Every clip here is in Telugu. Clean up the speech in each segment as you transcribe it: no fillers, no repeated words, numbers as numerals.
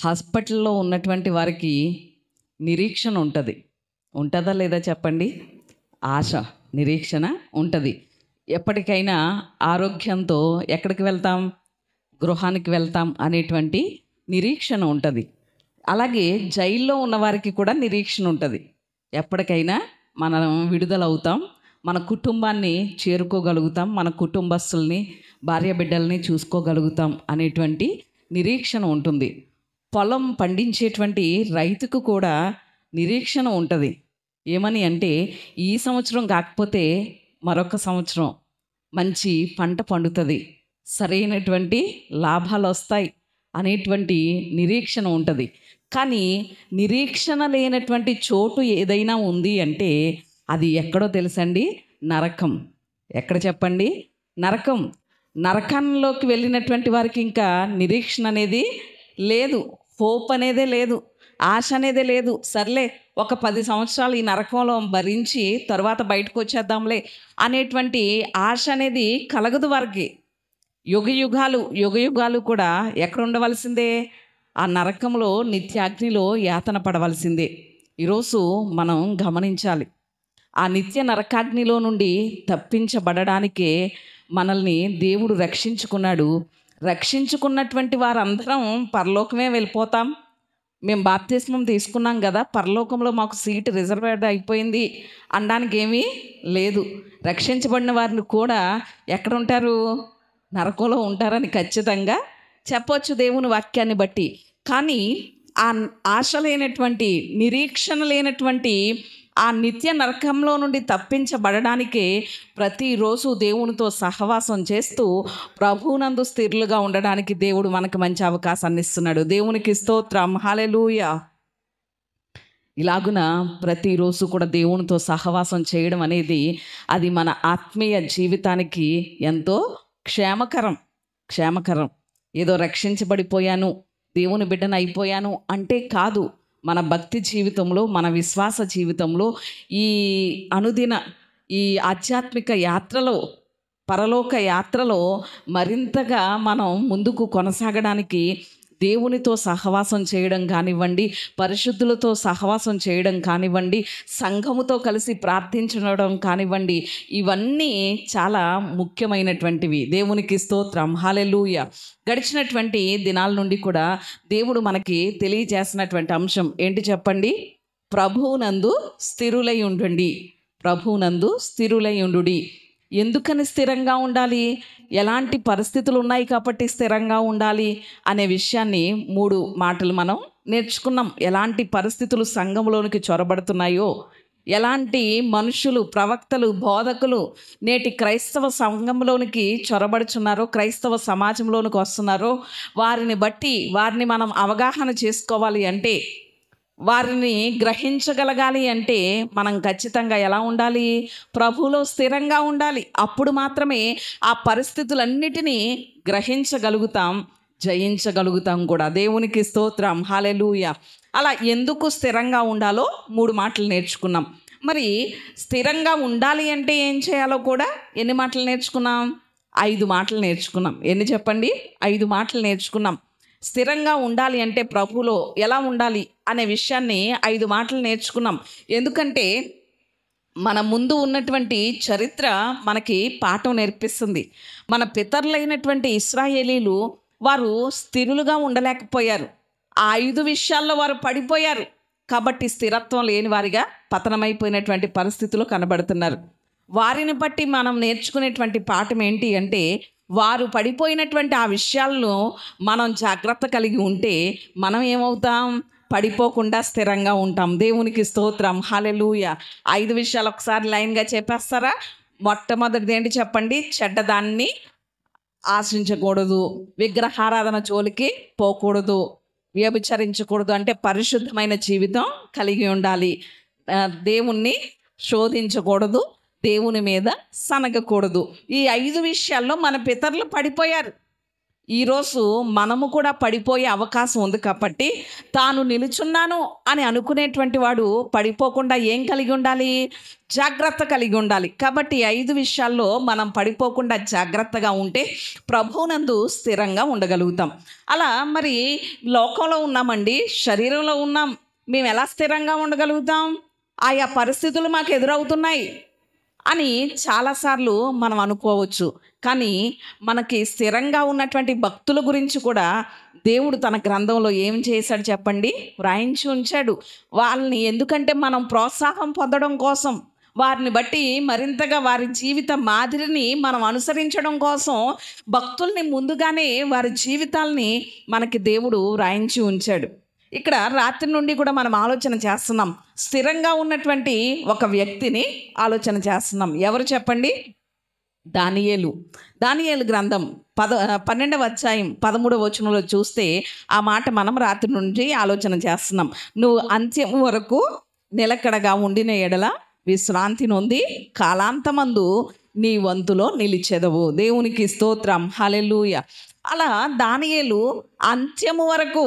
హాస్పిటల్లో ఉన్నటువంటి వారికి నిరీక్షణ ఉంటుంది. ఉంటుందా లేదా చెప్పండి? ఆశ, నిరీక్షణ ఉంటుంది. ఎప్పటికైనా ఆరోగ్యంతో ఎక్కడికి వెళ్తాం? గృహానికి వెళ్తాం అనేటువంటి నిరీక్షణ ఉంటుంది. అలాగే జైల్లో ఉన్నవారికి కూడా నిరీక్షణ ఉంటుంది. ఎప్పటికైనా మనం విడుదలవుతాం, మన కుటుంబాన్ని చేరుకోగలుగుతాం, మన కుటుంబస్తుల్ని, భార్య బిడ్డల్ని చూసుకోగలుగుతాం అనేటువంటి నిరీక్షణ ఉంటుంది. పొలం పండించేటువంటి రైతుకు కూడా నిరీక్షణ ఉంటుంది. ఏమని అంటే, ఈ సంవత్సరం కాకపోతే మరొక సంవత్సరం మంచి పంట పండుతుంది, సరైనటువంటి లాభాలు వస్తాయి అనేటువంటి నిరీక్షణ ఉంటుంది. కానీ నిరీక్షణ లేనటువంటి చోటు ఏదైనా ఉంది అంటే అది ఎక్కడో తెలుసండి? నరకం. ఎక్కడ చెప్పండి? నరకం. నరకంలోకి వెళ్ళినటువంటి వారికి ఇంకా నిరీక్షణ అనేది లేదు, హోప్ అనేదే లేదు, ఆశ అనేదే లేదు. సర్లే, ఒక 10 సంవత్సరాలు ఈ నరకంలో భరించి తర్వాత బయటకు వచ్చేద్దాంలే అనేటువంటి ఆశ అనేది కలగదు వారికి. యుగయుగాలు కూడా ఎక్కడ ఉండవలసిందే? ఆ నరకంలో, నిత్యాగ్నిలో యాతన పడవలసిందే. ఈరోజు మనం గమనించాలి, ఆ నిత్య నరకాగ్నిలో నుండి తప్పించబడడానికే మనల్ని దేవుడు రక్షించుకున్నాడు. రక్షించుకున్నటువంటి వారందరం పరలోకమే వెళ్ళిపోతాం. మేము బాప్తిస్మం తీసుకున్నాం కదా, పరలోకంలో మాకు సీటు రిజర్వేడ్ అయిపోయింది అనడానికి ఏమీ లేదు. రక్షించబడిన వారిని కూడా ఎక్కడ ఉంటారు? నరకంలో ఉంటారని ఖచ్చితంగా చెప్పొచ్చు దేవుని వాక్యాన్ని బట్టి. కానీ ఆ ఆశ లేనటువంటి, నిరీక్షణ లేనటువంటి ఆ నిత్య నరకంలో నుండి తప్పించబడడానికే ప్రతిరోజు దేవునితో సహవాసం చేస్తూ ప్రభువునందు స్థిరులుగా ఉండడానికి దేవుడు మనకు మంచి అవకాశాన్ని ఇస్తున్నాడు. దేవునికి స్తోత్రం, హల్లెలూయా. ఇలాగున ప్రతిరోజు కూడా దేవునితో సహవాసం చేయడం అనేది అది మన ఆత్మీయ జీవితానికి ఎంతో క్షేమకరం. ఏదో రక్షించబడిపోయాను, దేవుని బిడ్డను అయిపోయాను అంటే కాదు. మన భక్తి జీవితంలో, మన విశ్వాస జీవితంలో, ఈ అనుదిన ఈ ఆధ్యాత్మిక యాత్రలో, పరలోక యాత్రలో మరింతగా మనం ముందుకు కొనసాగడానికి దేవునితో సహవాసం చేయడం కానివ్వండి, పరిశుద్ధులతో సహవాసం చేయడం కానివ్వండి, సంఘముతో కలిసి ప్రార్థించడం కానివ్వండి, ఇవన్నీ చాలా ముఖ్యమైనటువంటివి. దేవునికి స్తోత్రం, హల్లెలూయా. గడిచినటువంటి దినాల నుండి కూడా దేవుడు మనకి తెలియజేసినటువంటి అంశం ఏంటి చెప్పండి? ప్రభువునందు స్థిరులై ఉండండి. ప్రభువునందు స్థిరులై ఉండుడి. ఎందుకని స్థిరంగా ఉండాలి? ఎలాంటి పరిస్థితులు ఉన్నాయి కాబట్టి స్థిరంగా ఉండాలి అనే విషయాన్ని 3 మాటలు మనం నేర్చుకున్నాం. ఎలాంటి పరిస్థితులు సంఘంలోనికి చొరబడుతున్నాయో, ఎలాంటి మనుషులు, ప్రవక్తలు, బోధకులు నేటి క్రైస్తవ సంఘంలోనికి చొరబడుచున్నారో, క్రైస్తవ సమాజంలోనికి వస్తున్నారో, వారిని బట్టి వారిని మనం అవగాహన చేసుకోవాలి అంటే, వారిని గ్రహించగలగాలి అంటే మనం ఖచ్చితంగా ఎలా ఉండాలి? ప్రభువులో స్థిరంగా ఉండాలి. అప్పుడు మాత్రమే ఆ పరిస్థితులన్నిటినీ గ్రహించగలుగుతాం, జయించగలుగుతాం కూడా. దేవునికి స్తోత్రం, హల్లెలూయా. అలా ఎందుకు స్థిరంగా ఉండాలో 3 మాటలు నేర్చుకున్నాం. మరి స్థిరంగా ఉండాలి అంటే ఏం చేయాలో కూడా ఎన్ని మాటలు నేర్చుకున్నాం? 5 మాటలు నేర్చుకున్నాం. ఎన్ని చెప్పండి? 5 మాటలు నేర్చుకున్నాం. స్థిరంగా ఉండాలి అంటే ప్రభువులో ఎలా ఉండాలి అనే విషయాన్ని 5 మాటలు నేర్చుకున్నాం. ఎందుకంటే మన ముందు ఉన్నటువంటి చరిత్ర మనకి పాఠం నేర్పిస్తుంది. మన పితరులైనటువంటి ఇశ్రాయేలీలు వారు స్థిరులుగా ఉండలేకపోయారు. ఆ 5 విషయాల్లో వారు పడిపోయారు. కాబట్టి స్థిరత్వం లేని వారిగా పతనమైపోయినటువంటి పరిస్థితులు కనబడుతున్నారు. వారిని బట్టి మనం నేర్చుకునేటువంటి పాఠం ఏంటి అంటే, వారు పడిపోయినటువంటి ఆ విషయాలను మనం జాగ్రత్త కలిగి ఉంటే మనం ఏమవుతాం? పడిపోకుండా స్థిరంగా ఉంటాం. దేవునికి స్తోత్రం, హల్లెలూయా. 5 విషయాలు ఒకసారి లైన్గా చెప్పేస్తారా? మొట్టమొదటిది ఏంటి చెప్పండి? చెడ్డదాన్ని ఆశించకూడదు, విగ్రహారాధన జోలికి పోకూడదు, వ్యభిచరించకూడదు, అంటే పరిశుద్ధమైన జీవితం కలిగి ఉండాలి, దేవుణ్ణి శోధించకూడదు, దేవుని మీద సనగకూడదు. ఈ 5 విషయాల్లో మన పితరులు పడిపోయారు. ఈరోజు మనము కూడా పడిపోయే అవకాశం ఉంది కాబట్టి తాను నిలుచున్నాను అని అనుకునేటువంటి వాడు పడిపోకుండా ఏం కలిగి ఉండాలి? జాగ్రత్త కలిగి ఉండాలి. కాబట్టి 5 విషయాల్లో మనం పడిపోకుండా జాగ్రత్తగా ఉంటే ప్రభువునందు స్థిరంగా ఉండగలుగుతాం. అలా మరి లోకంలో ఉన్నామండి, శరీరంలో ఉన్నాం, మేము ఎలా స్థిరంగా ఉండగలుగుతాం? ఆయా పరిస్థితులు మాకు ఎదురవుతున్నాయి అని చాలాసార్లు మనం అనుకోవచ్చు. కానీ మనకి స్థిరంగా ఉన్నటువంటి భక్తుల గురించి కూడా దేవుడు తన గ్రంథంలో ఏం చేశాడు చెప్పండి? వ్రాయించి ఉంచాడు. వాళ్ళని ఎందుకంటే మనం ప్రోత్సాహం పొందడం కోసం, వారిని బట్టి మరింతగా వారి జీవిత మాదిరిని మనం అనుసరించడం కోసం భక్తుల్ని ముందుగానే వారి జీవితాల్ని మనకి దేవుడు వ్రాయించి ఉంచాడు. ఇక్కడ రాత్రి నుండి కూడా మనం ఆలోచన చేస్తున్నాం. స్థిరంగా ఉన్నటువంటి ఒక వ్యక్తిని ఆలోచన చేస్తున్నాం. ఎవరు చెప్పండి? దానియేలు గ్రంథం 12వ అధ్యాయం 13వ వచనంలో చూస్తే ఆ మాట మనం రాత్రి నుండి ఆలోచన చేస్తున్నాం. నువ్వు అంత్యం వరకు నిలకడగా ఉండిన ఎడల విశ్రాంతి నొంది కాలాంతమందు నీ వంతులో నిలిచెదవు. దేవునికి స్తోత్రం, హల్లెలూయా. అలా దానియేలు అంత్యము వరకు,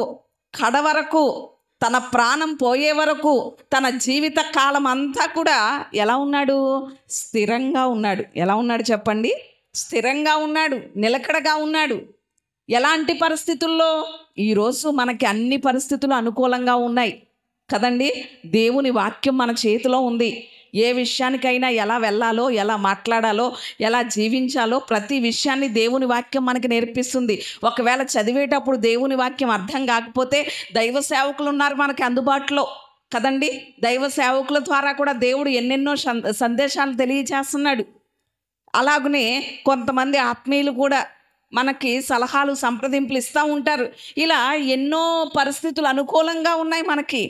కడ వరకు, తన ప్రాణం పోయే వరకు, తన జీవిత కాలం అంతా కూడా ఎలా ఉన్నాడు? స్థిరంగా ఉన్నాడు. ఎలా ఉన్నాడు చెప్పండి? స్థిరంగా ఉన్నాడు, నిలకడగా ఉన్నాడు. ఎలాంటి పరిస్థితుల్లో? ఈరోజు మనకి అన్ని పరిస్థితులు అనుకూలంగా ఉన్నాయి కదండి. దేవుని వాక్యం మన చేతిలో ఉంది. ఏ విషయానికైనా ఎలా వెళ్ళాలో, ఎలా మాట్లాడాలో, ఎలా జీవించాలో ప్రతి విషయాన్ని దేవుని వాక్యం మనకి నేర్పిస్తుంది. ఒకవేళ చదివేటప్పుడు దేవుని వాక్యం అర్థం కాకపోతే దైవ సేవకులు ఉన్నారు మనకి అందుబాటులో కదండి. దైవ సేవకుల ద్వారా కూడా దేవుడు ఎన్నెన్నో సందేశాలు తెలియజేస్తున్నాడు. అలాగనే కొంతమంది ఆత్మీయులు కూడా మనకి సలహాలు, సంప్రదింపులు ఇస్తూ ఉంటారు. ఇలా ఎన్నో పరిస్థితులు అనుకూలంగా ఉన్నాయి మనకి.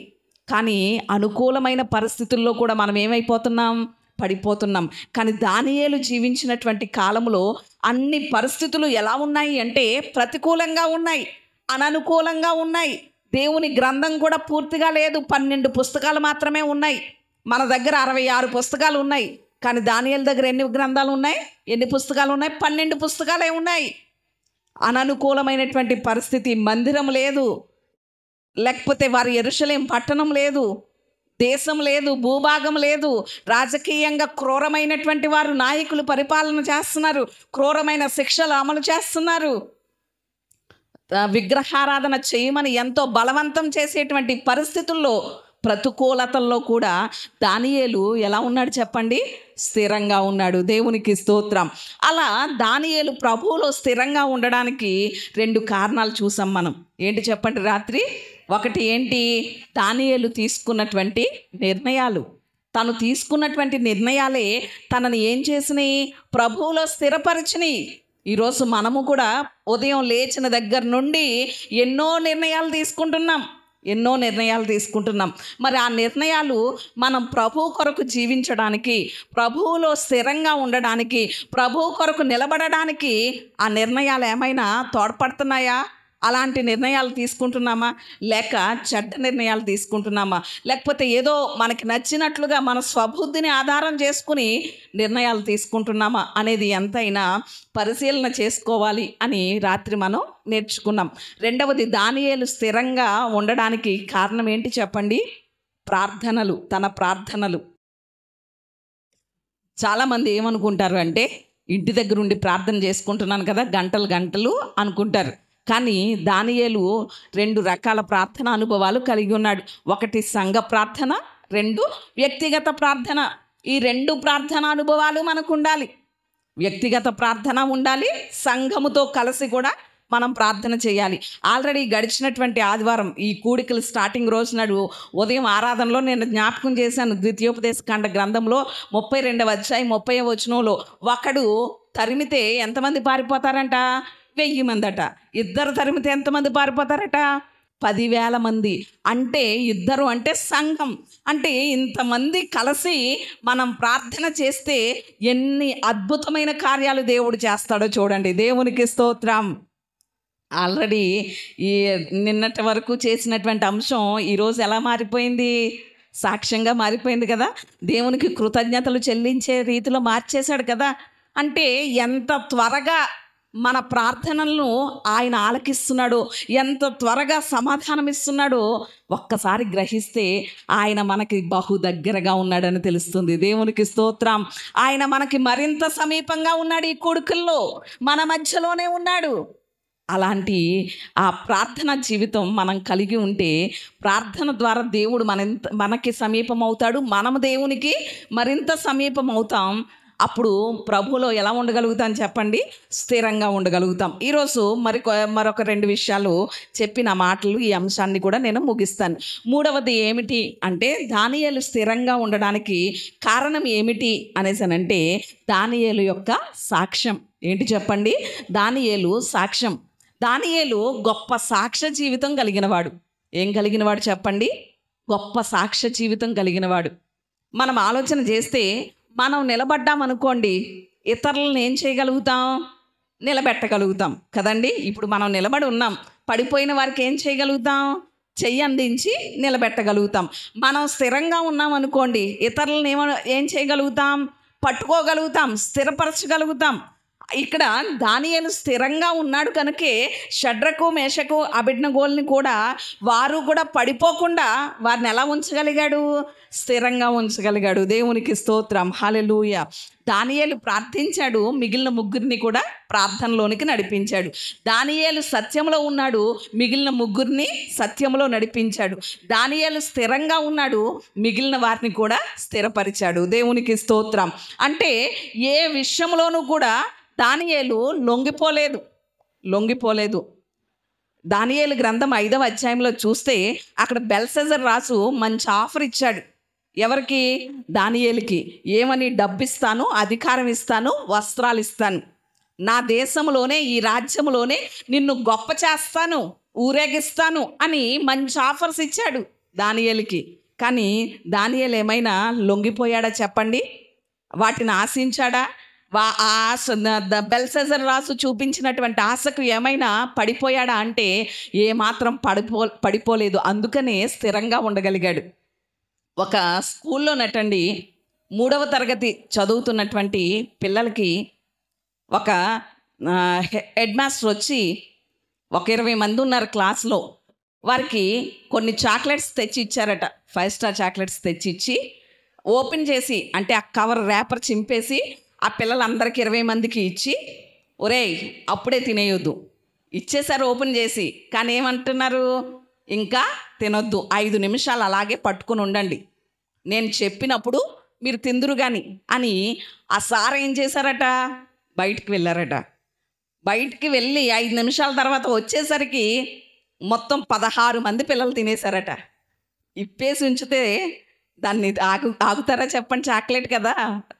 కానీ అనుకూలమైన పరిస్థితుల్లో కూడా మనం ఏమైపోతున్నాం? పడిపోతున్నాం. కానీ దానియేలు జీవించినటువంటి కాలంలో అన్ని పరిస్థితులు ఎలా ఉన్నాయి అంటే ప్రతికూలంగా ఉన్నాయి, అననుకూలంగా ఉన్నాయి. దేవుని గ్రంథం కూడా పూర్తిగా లేదు. 12 పుస్తకాలు మాత్రమే ఉన్నాయి. మన దగ్గర 66 పుస్తకాలు ఉన్నాయి. కానీ దానియేలు దగ్గర ఎన్ని గ్రంథాలు ఉన్నాయి? ఎన్ని పుస్తకాలు ఉన్నాయి? 12 పుస్తకాలే ఉన్నాయి. అననుకూలమైనటువంటి పరిస్థితి. మందిరం లేదు, లేకపోతే వారి యెరూషలేం పట్టణం లేదు, దేశం లేదు, భూభాగం లేదు. రాజకీయంగా క్రూరమైనటువంటి వారు నాయకులు పరిపాలన చేస్తున్నారు, క్రూరమైన శిక్షలు అమలు చేస్తున్నారు. విగ్రహారాధన చేయమని ఎంతో బలవంతం చేసేటువంటి పరిస్థితుల్లో, ప్రతికూలతల్లో కూడా దానియేలు ఎలా ఉన్నాడు చెప్పండి? స్థిరంగా ఉన్నాడు. దేవునికి స్తోత్రం. అలా దానియేలు ప్రభువులో స్థిరంగా ఉండడానికి 2 కారణాలు చూసాం మనం. ఏంటి చెప్పండి రాత్రి? ఒకటి ఏంటి? దానియేలు తీసుకున్నటువంటి నిర్ణయాలు. తను తీసుకున్నటువంటి నిర్ణయాలే తనని ఏం చేసినాయి? ప్రభువులో స్థిరపరిచినాయి. ఈరోజు మనము కూడా ఉదయం లేచిన దగ్గర నుండి ఎన్నో నిర్ణయాలు తీసుకుంటున్నాం. మరి ఆ నిర్ణయాలు మనం ప్రభువు కొరకు జీవించడానికి, ప్రభువులో స్థిరంగా ఉండడానికి, ప్రభువు కొరకు నిలబడడానికి ఆ నిర్ణయాలు ఏమైనా తోడ్పడుతున్నాయా? అలాంటి నిర్ణయాలు తీసుకుంటున్నామా? లేక చెడ్డ నిర్ణయాలు తీసుకుంటున్నామా? లేకపోతే ఏదో మనకి నచ్చినట్లుగా మన స్వబుద్ధిని ఆధారం చేసుకుని నిర్ణయాలు తీసుకుంటున్నామా అనేది ఎంతైనా పరిశీలన చేసుకోవాలి అని రాత్రి మనం నేర్చుకున్నాం. రెండవది, దానియేలు స్థిరంగా ఉండడానికి కారణం ఏంటి చెప్పండి? ప్రార్థనలు. తన ప్రార్థనలు. చాలామంది ఏమనుకుంటారు అంటే, ఇంటి దగ్గర ఉండి ప్రార్థన చేసుకుంటున్నాను కదా గంటలు అనుకుంటారు. కానీ దానియేలు 2 రకాల ప్రార్థన అనుభవాలు కలిగి ఉన్నాడు. ఒకటి సంఘ ప్రార్థన, 2 వ్యక్తిగత ప్రార్థన. ఈ 2 ప్రార్థన అనుభవాలు మనకు ఉండాలి. వ్యక్తిగత ప్రార్థన ఉండాలి, సంఘముతో కలిసి కూడా మనం ప్రార్థన చేయాలి. ఆల్రెడీ గడిచినటువంటి ఆదివారం ఈ కూడికలు స్టార్టింగ్ రోజు నాడు ఉదయం ఆరాధనలో నేను జ్ఞాపకం చేశాను. ద్వితీయోపదేశకాండ గ్రంథంలో 32వ అధ్యాయం 30వ వచనంలో ఒకడు తరిమితే ఎంతమంది పారిపోతారంట? 1000 మందట. 2 తరిమితే ఎంతమంది పారిపోతారట? 10,000 మంది. అంటే 2 అంటే సంఘం. అంటే ఇంతమంది కలిసి మనం ప్రార్థన చేస్తే ఎన్ని అద్భుతమైన కార్యాలు దేవుడు చేస్తాడో చూడండి. దేవునికి స్తోత్రం. ఆల్రెడీ ఈ నిన్నటి వరకు చేసినటువంటి అంశం ఈరోజు ఎలా మారిపోయింది? సాక్ష్యంగా మారిపోయింది కదా. దేవునికి కృతజ్ఞతలు చెల్లించే రీతిలో మార్చేశాడు కదా. అంటే ఎంత త్వరగా మన ప్రార్థనలను ఆయన ఆలకిస్తున్నాడో, ఎంత త్వరగా సమాధానం ఇస్తున్నాడో ఒక్కసారి గ్రహిస్తే ఆయన మనకి బహు దగ్గరగా ఉన్నాడని తెలుస్తుంది. దేవునికి స్తోత్రం. ఆయన మనకి మరింత సమీపంగా ఉన్నాడు. ఈ కొడుకుల్లో మన మధ్యలోనే ఉన్నాడు. అలాంటి ఆ ప్రార్థన జీవితం మనం కలిగి ఉంటే ప్రార్థన ద్వారా దేవుడు మనకి సమీపం అవుతాడు, మనం దేవునికి మరింత సమీపం అవుతాం. అప్పుడు ప్రభువులో ఎలా ఉండగలుగుతాం చెప్పండి? స్థిరంగా ఉండగలుగుతాం. ఈరోజు మరొక 2 విషయాలు చెప్పిన మాటలు ఈ అంశాన్ని కూడా నేను ముగిస్తాను. మూడవది ఏమిటి అంటే, దానియేలు స్థిరంగా ఉండడానికి కారణం ఏమిటి అనేసనంటే దానియేలు యొక్క సాక్ష్యం. ఏంటి చెప్పండి? దానియేలు సాక్ష్యం. దానియేలు గొప్ప సాక్ష్య జీవితం కలిగినవాడు. ఏం కలిగినవాడు చెప్పండి? గొప్ప సాక్ష్య జీవితం కలిగినవాడు. మనం ఆలోచన చేస్తే మనం నిలబడ్డామనుకోండి, ఇతరులను ఏం చేయగలుగుతాం? నిలబెట్టగలుగుతాం కదండి. ఇప్పుడు మనం నిలబడి ఉన్నాం, పడిపోయిన వారికి ఏం చేయగలుగుతాం? చెయ్యి అందించి నిలబెట్టగలుగుతాం. మనం స్థిరంగా ఉన్నాం అనుకోండి, ఇతరులను ఏం చేయగలుగుతాం? పట్టుకోగలుగుతాం, స్థిరపరచగలుగుతాం. ఇక్కడ దానియేలు స్థిరంగా ఉన్నాడు కనుకే షడ్రకు, మేషకు, అబేద్నెగోల్ని కూడా వారు కూడా పడిపోకుండా వారిని ఎలా ఉంచగలిగాడు? స్థిరంగా ఉంచగలిగాడు. దేవునికి స్తోత్రం. హల్లెలూయా. దానియేలు ప్రార్థించాడు, మిగిలిన ముగ్గురిని కూడా ప్రార్థనలోనికి నడిపించాడు. దానియేలు సత్యంలో ఉన్నాడు, మిగిలిన ముగ్గురిని సత్యంలో నడిపించాడు. దానియేలు స్థిరంగా ఉన్నాడు, మిగిలిన వారిని కూడా స్థిరపరిచాడు. దేవునికి స్తోత్రం. అంటే ఏ విషయంలోనూ కూడా దానియేలు లొంగిపోలేదు. దానియేలు గ్రంథం 5వ అధ్యాయంలో చూస్తే అక్కడ బెల్షస్సర్ రాజు మంచి ఆఫర్ ఇచ్చాడు. ఎవరికి? దానియేలుకి. ఏమని? డబ్బిస్తాను, అధికారం ఇస్తాను, వస్త్రాలు ఇస్తాను, నా దేశంలోనే, ఈ రాజ్యంలోనే నిన్ను గొప్ప చేస్తాను, ఊరేగిస్తాను అని మంచి ఆఫర్స్ ఇచ్చాడు దానియేలుకి. కానీ దానియేలు ఏమైనా లొంగిపోయాడా చెప్పండి? వాటిని ఆశించాడా? ఆశ, బెల్షస్సర్ రాజు చూపించినటువంటి ఆశకు ఏమైనా పడిపోయాడా అంటే ఏమాత్రం పడిపోలేదు. అందుకనే స్థిరంగా ఉండగలిగాడు. ఒక స్కూల్లోనటండి 3వ తరగతి చదువుతున్నటువంటి పిల్లలకి ఒక హెడ్ మాస్టర్ వచ్చి, ఒక 20 మంది ఉన్నారు క్లాస్లో, వారికి కొన్ని చాక్లెట్స్ తెచ్చి ఇచ్చారట. 5 స్టార్ చాక్లెట్స్ తెచ్చి ఇచ్చి ఓపెన్ చేసి, అంటే ఆ కవర్ ర్యాపర్ చింపేసి ఆ పిల్లలందరికీ 20 మందికి ఇచ్చి, ఒరేయ్ అప్పుడే తినేయొద్దు, ఇచ్చేసారు ఓపెన్ చేసి, కానీ ఏమంటున్నారు? ఇంకా తినొద్దు, 5 నిమిషాలు అలాగే పట్టుకుని ఉండండి, నేను చెప్పినప్పుడు మీరు తిందురు కానీ అని. ఆ సార్ ఏం చేశారట? బయటికి వెళ్ళారట. బయటికి వెళ్ళి 5 నిమిషాల తర్వాత వచ్చేసరికి మొత్తం 16 మంది పిల్లలు తినేశారట. ఇప్పేసి ఉంచితే దాన్ని ఆగుతారా చెప్పండి? చాక్లెట్ కదా,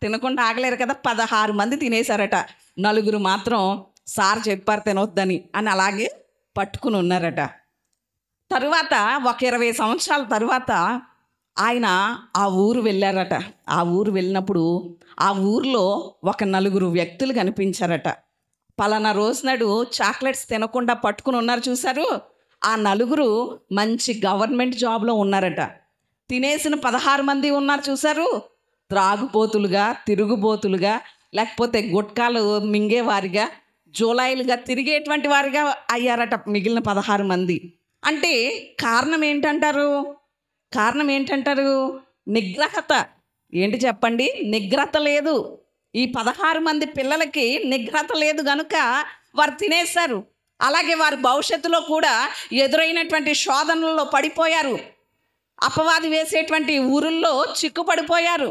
తినకుండా ఆగలేరు కదా. 16 మంది తినేశారట. 4 మాత్రం సార్ చెప్పారు తినొద్దని అని అలాగే పట్టుకుని ఉన్నారట. తరువాత ఒక 20 సంవత్సరాల తరువాత ఆయన ఆ ఊరు వెళ్ళారట. ఆ ఊరు వెళ్ళినప్పుడు ఆ ఊరిలో ఒక 4 వ్యక్తులు కనిపించారట. పలానా రోజునాడు చాక్లెట్స్ తినకుండా పట్టుకుని ఉన్నారు చూశారు, ఆ 4 మంచి గవర్నమెంట్ జాబ్లో ఉన్నారట. తినేసిన 16 మంది ఉన్నారు చూశారు, త్రాగుబోతులుగా, తిరుగుబోతులుగా, లేకపోతే గుట్కాలు మింగేవారిగా, జోలాయిలుగా తిరిగేటువంటి వారిగా అయ్యారట మిగిలిన 16 మంది. అంటే కారణం ఏంటంటారు? నిగ్రహత. ఏంటి చెప్పండి? నిగ్రహత లేదు. ఈ 16 మంది పిల్లలకి నిగ్రహత లేదు కనుక వారు తినేశారు. అలాగే వారి భవిష్యత్తులో కూడా ఎదురైనటువంటి శోధనల్లో పడిపోయారు, అపవాది వేసేటువంటి ఊరుల్లో చిక్కుపడిపోయారు.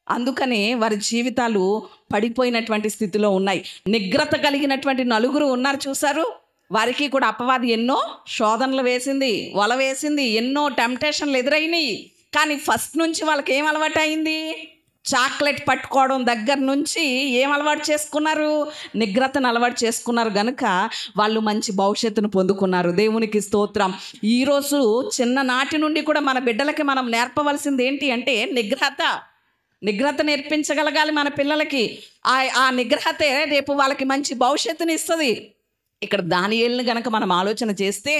అందుకనే వారి జీవితాలు పడిపోయినటువంటి స్థితిలో ఉన్నాయి. నిగ్రహత కలిగినటువంటి 4 ఉన్నారు చూశారు, వారికి కూడా అపవాది ఎన్నో శోధనలు వేసింది, వల వేసింది, ఎన్నో టెంప్టేషన్లు ఎదురైనాయి. కానీ ఫస్ట్ నుంచి వాళ్ళకి ఏం అలవాటు అయింది? చాక్లెట్ పట్టుకోవడం దగ్గర నుంచి ఏం అలవాటు చేసుకున్నారు? నిగ్రహతను అలవాటు చేసుకున్నారు కనుక వాళ్ళు మంచి భవిష్యత్తును పొందుకున్నారు. దేవునికి స్తోత్రం. ఈరోజు చిన్ననాటి నుండి కూడా మన బిడ్డలకి మనం నేర్పవలసింది ఏంటి అంటే నిగ్రహత నేర్పించగలగాలి మన పిల్లలకి. ఆ నిగ్రహతే రేపు వాళ్ళకి మంచి భవిష్యత్తుని ఇస్తుంది. ఇక్కడ దానియేలుని గనక మనం ఆలోచన చేస్తే,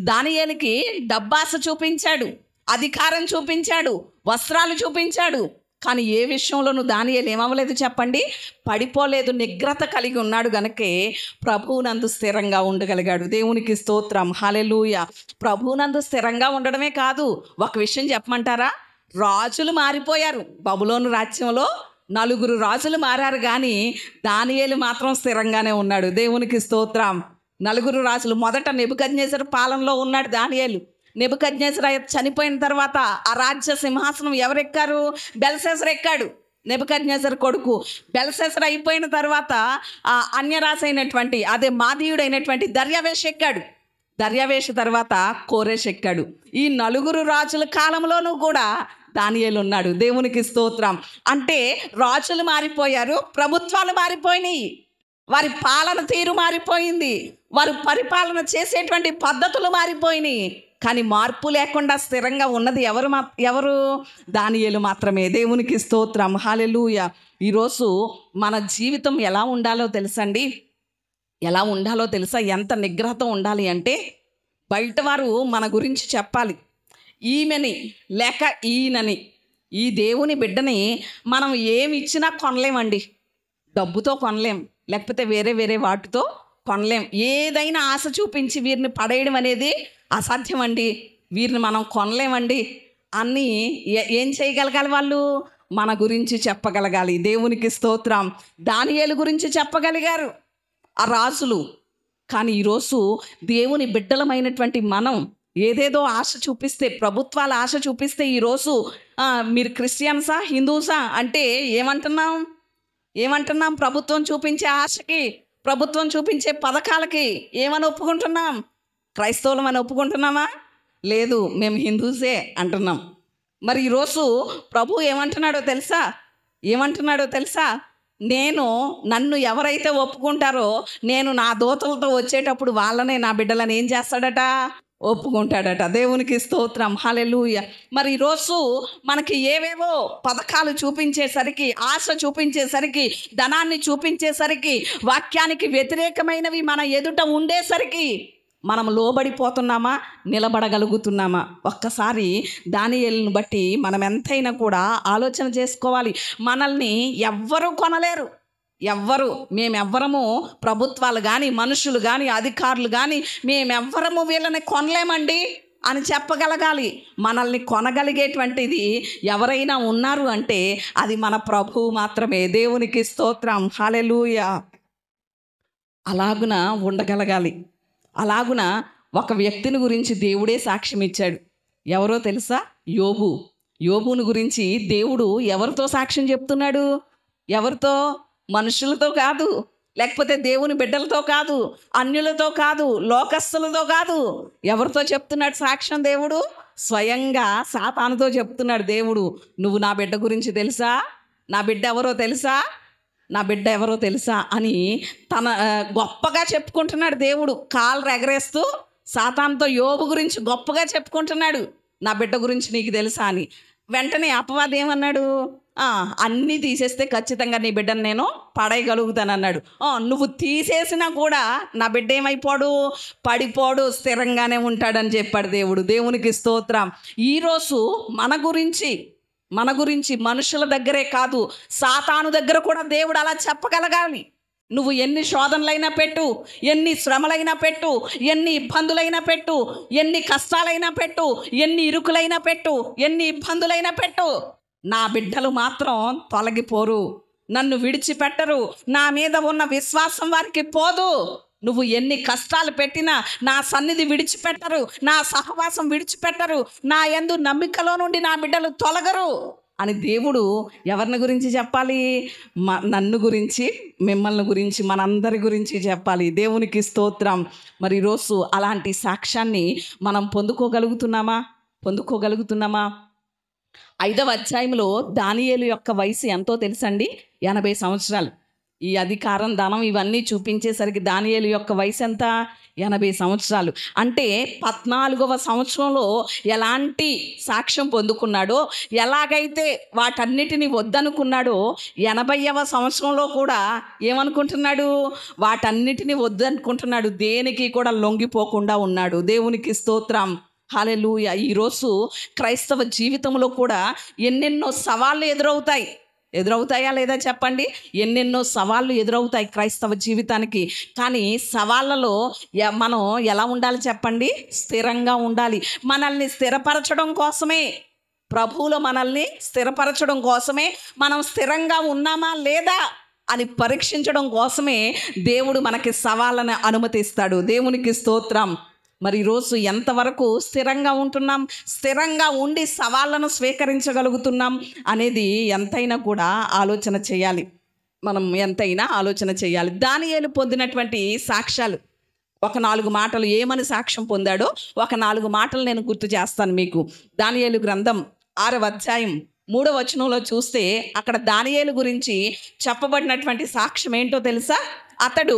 దానియేలుకి డబ్బాస చూపించాడు, అధికారం చూపించాడు, వస్త్రాలు చూపించాడు, కానీ ఏ విషయంలోనూ దానియేలు ఏమవ్వలేదు చెప్పండి? పడిపోలేదు. నిగ్రత కలిగి ఉన్నాడు గనుకే ప్రభువునందు స్థిరంగా ఉండగలిగాడు. దేవునికి స్తోత్రం, హల్లెలూయా. ప్రభువునందు స్థిరంగా ఉండడమే కాదు, ఒక విషయం చెప్పమంటారా? రాజులు మారిపోయారు. బబులోను రాజ్యంలో 4 రాజులు మారారు, కానీ దానియేలు మాత్రం స్థిరంగానే ఉన్నాడు. దేవునికి స్తోత్రం. 4 రాజులు. మొదట నెబుకద్నెజరు పాలనలో ఉన్నాడు దానియేలు. నెబుకద్నెజరు చనిపోయిన తర్వాత ఆ రాజ్య సింహాసనం ఎవరెక్కారు? బెల్షస్సరు ఎక్కాడు, నెబుకద్నెజరు కొడుకు. బెల్షస్సరు అయిపోయిన తర్వాత అన్యరాజు అయినటువంటి, అదే మాదీయుడైనటువంటి దర్యావేషు ఎక్కాడు. దర్యావేషు తర్వాత కోరెషు ఎక్కాడు. ఈ 4 రాజుల కాలంలోనూ కూడా దానియేలు ఉన్నాడు. దేవునికి స్తోత్రం. అంటే రాజులు మారిపోయారు, ప్రభుత్వాలు మారిపోయినాయి, వారి పాలన తీరు మారిపోయింది, వారు పరిపాలన చేసేటువంటి పద్ధతులు మారిపోయినాయి. కానీ మార్పు లేకుండా స్థిరంగా ఉన్నది ఎవరు? దానియేలు మాత్రమే. దేవునికి స్తోత్రం, హల్లెలూయా. ఈరోజు మన జీవితం ఎలా ఉండాలో తెలుసండి? ఎలా ఉండాలో తెలుసా? ఎంత నిగ్రహత ఉండాలి అంటే, బయట వారు మన గురించి చెప్పాలి, ఈమెని లేక ఈయనని, ఈ దేవుని బిడ్డని మనం ఏమి ఇచ్చినా కొనలేమండి. డబ్బుతో కొనలేం, లేకపోతే వేరే వాటితో కొనలేం. ఏదైనా ఆశ చూపించి వీరిని పడేయడం అనేది అసాధ్యం అండి. వీరిని మనం కొనలేమండి. అన్నీ ఏం చేయగలగాలి? వాళ్ళు మన గురించి చెప్పగలగాలి. దేవునికి స్తోత్రం. దానియేలు గురించి చెప్పగలిగారు ఆ రాజులు. కానీ ఈరోజు దేవుని బిడ్డలమైనటువంటి మనం ఏదేదో ఆశ చూపిస్తే, ప్రభుత్వాల ఆశ చూపిస్తే, ఈరోజు మీరు క్రిస్టియన్సా హిందూసా అంటే ఏమంటున్నాం? ప్రభుత్వం చూపించే ఆశకి, ప్రభుత్వం చూపించే పథకాలకి ఏమని ఒప్పుకుంటున్నాం? క్రైస్తవులం అని ఒప్పుకుంటున్నామా? లేదు, మేము హిందూసే అంటున్నాం. మరి ఈరోజు ప్రభు ఏమంటున్నాడో తెలుసా? నన్ను ఎవరైతే ఒప్పుకుంటారో, నేను నా దూతలతో వచ్చేటప్పుడు వాళ్ళనే, నా బిడ్డలని ఏం చేస్తాడట? ఒప్పుకుంటాడట. దేవునికి స్తోత్రం, హల్లెలూయా. మరి ఈరోజు మనకి ఏవేవో పథకాలు చూపించేసరికి, ఆశ చూపించేసరికి, ధనాన్ని చూపించేసరికి, వాక్యానికి వ్యతిరేకమైనవి మన ఎదుట ఉండేసరికి మనం లోబడిపోతున్నామా? నిలబడగలుగుతున్నామా? ఒక్కసారి దానియేలును బట్టి మనం ఎంతైనా కూడా ఆలోచన చేసుకోవాలి. మనల్ని ఎవ్వరూ కొనలేరు. మేమెవ్వరము, ప్రభుత్వాలు కానీ, మనుషులు కానీ, అధికారులు కానీ, మేమెవ్వరము వీళ్ళని కొనలేమండి అని చెప్పగలగాలి. మనల్ని కొనగలిగేటువంటిది ఎవరైనా ఉన్నారు అంటే అది మన ప్రభువు మాత్రమే. దేవునికి స్తోత్రం, హల్లెలూయా. అలాగున ఉండగలగాలి. అలాగున ఒక వ్యక్తిని గురించి దేవుడే సాక్ష్యం ఇచ్చాడు. ఎవరో తెలుసా? యోబును గురించి దేవుడు ఎవరితో సాక్ష్యం చెప్తున్నాడు? ఎవరితో? మనుషులతో కాదు, లేకపోతే దేవుని బిడ్డలతో కాదు, అన్యులతో కాదు, లోకస్తులతో కాదు. ఎవరితో చెప్తున్నాడు సాక్ష్యం? దేవుడు స్వయంగా సాతానుతో చెప్తున్నాడు. దేవుడు, నువ్వు నా బిడ్డ గురించి తెలుసా? నా బిడ్డ ఎవరో తెలుసా అని తన గొప్పగా చెప్పుకుంటున్నాడు. దేవుడు కాళ్ళు ఎగరేస్తూ సాతానుతో యోబు గురించి గొప్పగా చెప్పుకుంటున్నాడు. నా బిడ్డ గురించి నీకు తెలుసా అని. వెంటనే అపవాది ఏమన్నాడు? అన్నీ తీసేస్తే ఖచ్చితంగా నీ బిడ్డను నేను పడేయగలుగుతానన్నాడు. నువ్వు తీసేసినా కూడా నా బిడ్డ ఏమైపోడు? పడిపోడు, స్థిరంగానే ఉంటాడని చెప్పాడు దేవుడు. దేవునికి స్తోత్రం. ఈరోజు మన గురించి మనుషుల దగ్గరే కాదు, సాతాను దగ్గర కూడా దేవుడు అలా చెప్పగలగాలి. నువ్వు ఎన్ని శోధనలైనా పెట్టు, ఎన్ని శ్రమలైనా పెట్టు, ఎన్ని ఇబ్బందులైనా పెట్టు, ఎన్ని కష్టాలైనా పెట్టు, ఎన్ని ఇరుకులైనా పెట్టు, ఎన్ని ఇబ్బందులైనా పెట్టు, నా బిడ్డలు మాత్రం తొలగిపోరు, నన్ను విడిచిపెట్టరు. నా మీద ఉన్న విశ్వాసం వారికి పోదు. నువ్వు ఎన్ని కష్టాలు పెట్టినా నా సన్నిధి విడిచిపెట్టరు, నా సహవాసం విడిచిపెట్టరు, నా యందు నమ్మికలో నుండి నా బిడ్డలు తొలగరు అని దేవుడు ఎవరిని గురించి చెప్పాలి? నన్ను గురించి, మిమ్మల్ని గురించి, మనందరి గురించి చెప్పాలి. దేవునికి స్తోత్రం. మరి ఈరోజు అలాంటి సాక్ష్యాన్ని మనం పొందుకోగలుగుతున్నామా? 5వ అధ్యాయంలో దానియేలు యొక్క వయసు ఎంతో తెలుసండి? 80 సంవత్సరాలు. ఈ అధికారం, ధనం ఇవన్నీ చూపించేసరికి దానియేలు యొక్క వయసు ఎంత? 80 సంవత్సరాలు. అంటే 14వ సంవత్సరంలో ఎలాంటి సాక్ష్యం పొందుకున్నాడో, ఎలాగైతే వాటన్నిటిని వద్దనుకున్నాడో, 80వ సంవత్సరంలో కూడా ఏమనుకుంటున్నాడు? వాటన్నిటిని వద్దనుకుంటున్నాడు. దేనికి కూడా లొంగిపోకుండా ఉన్నాడు. దేవునికి స్తోత్రం. హల్లెలూయా. ఈరోజు క్రైస్తవ జీవితంలో కూడా ఎన్నెన్నో సవాళ్ళు ఎదురవుతాయా లేదా చెప్పండి? ఎన్నెన్నో సవాళ్ళు ఎదురవుతాయి క్రైస్తవ జీవితానికి. కానీ సవాళ్ళలో మనం ఎలా ఉండాలి చెప్పండి? స్థిరంగా ఉండాలి. మనల్ని స్థిరపరచడం కోసమే, ప్రభువులో మనల్ని స్థిరపరచడం కోసమే, మనం స్థిరంగా ఉన్నామా లేదా అని పరీక్షించడం కోసమే దేవుడు మనకి సవాళ్ళను అనుమతిస్తాడు. దేవునికి స్తోత్రం. మరి ఈరోజు ఎంతవరకు స్థిరంగా ఉంటున్నాం, స్థిరంగా ఉండి సవాళ్ళను స్వీకరించగలుగుతున్నాం అనేది ఎంతైనా కూడా ఆలోచన చేయాలి. మనం ఎంతైనా ఆలోచన చేయాలి. దానియేలు పొందినటువంటి సాక్ష్యాలు ఒక 4 మాటలు ఏమని సాక్ష్యం పొందాడో ఒక 4 మాటలు నేను గుర్తు చేస్తాను మీకు. దానియేలు గ్రంథం 6వ అధ్యాయం 3వ వచనంలో చూస్తే అక్కడ దానియేలు గురించి చెప్పబడినటువంటి సాక్ష్యం ఏంటో తెలుసా? అతడు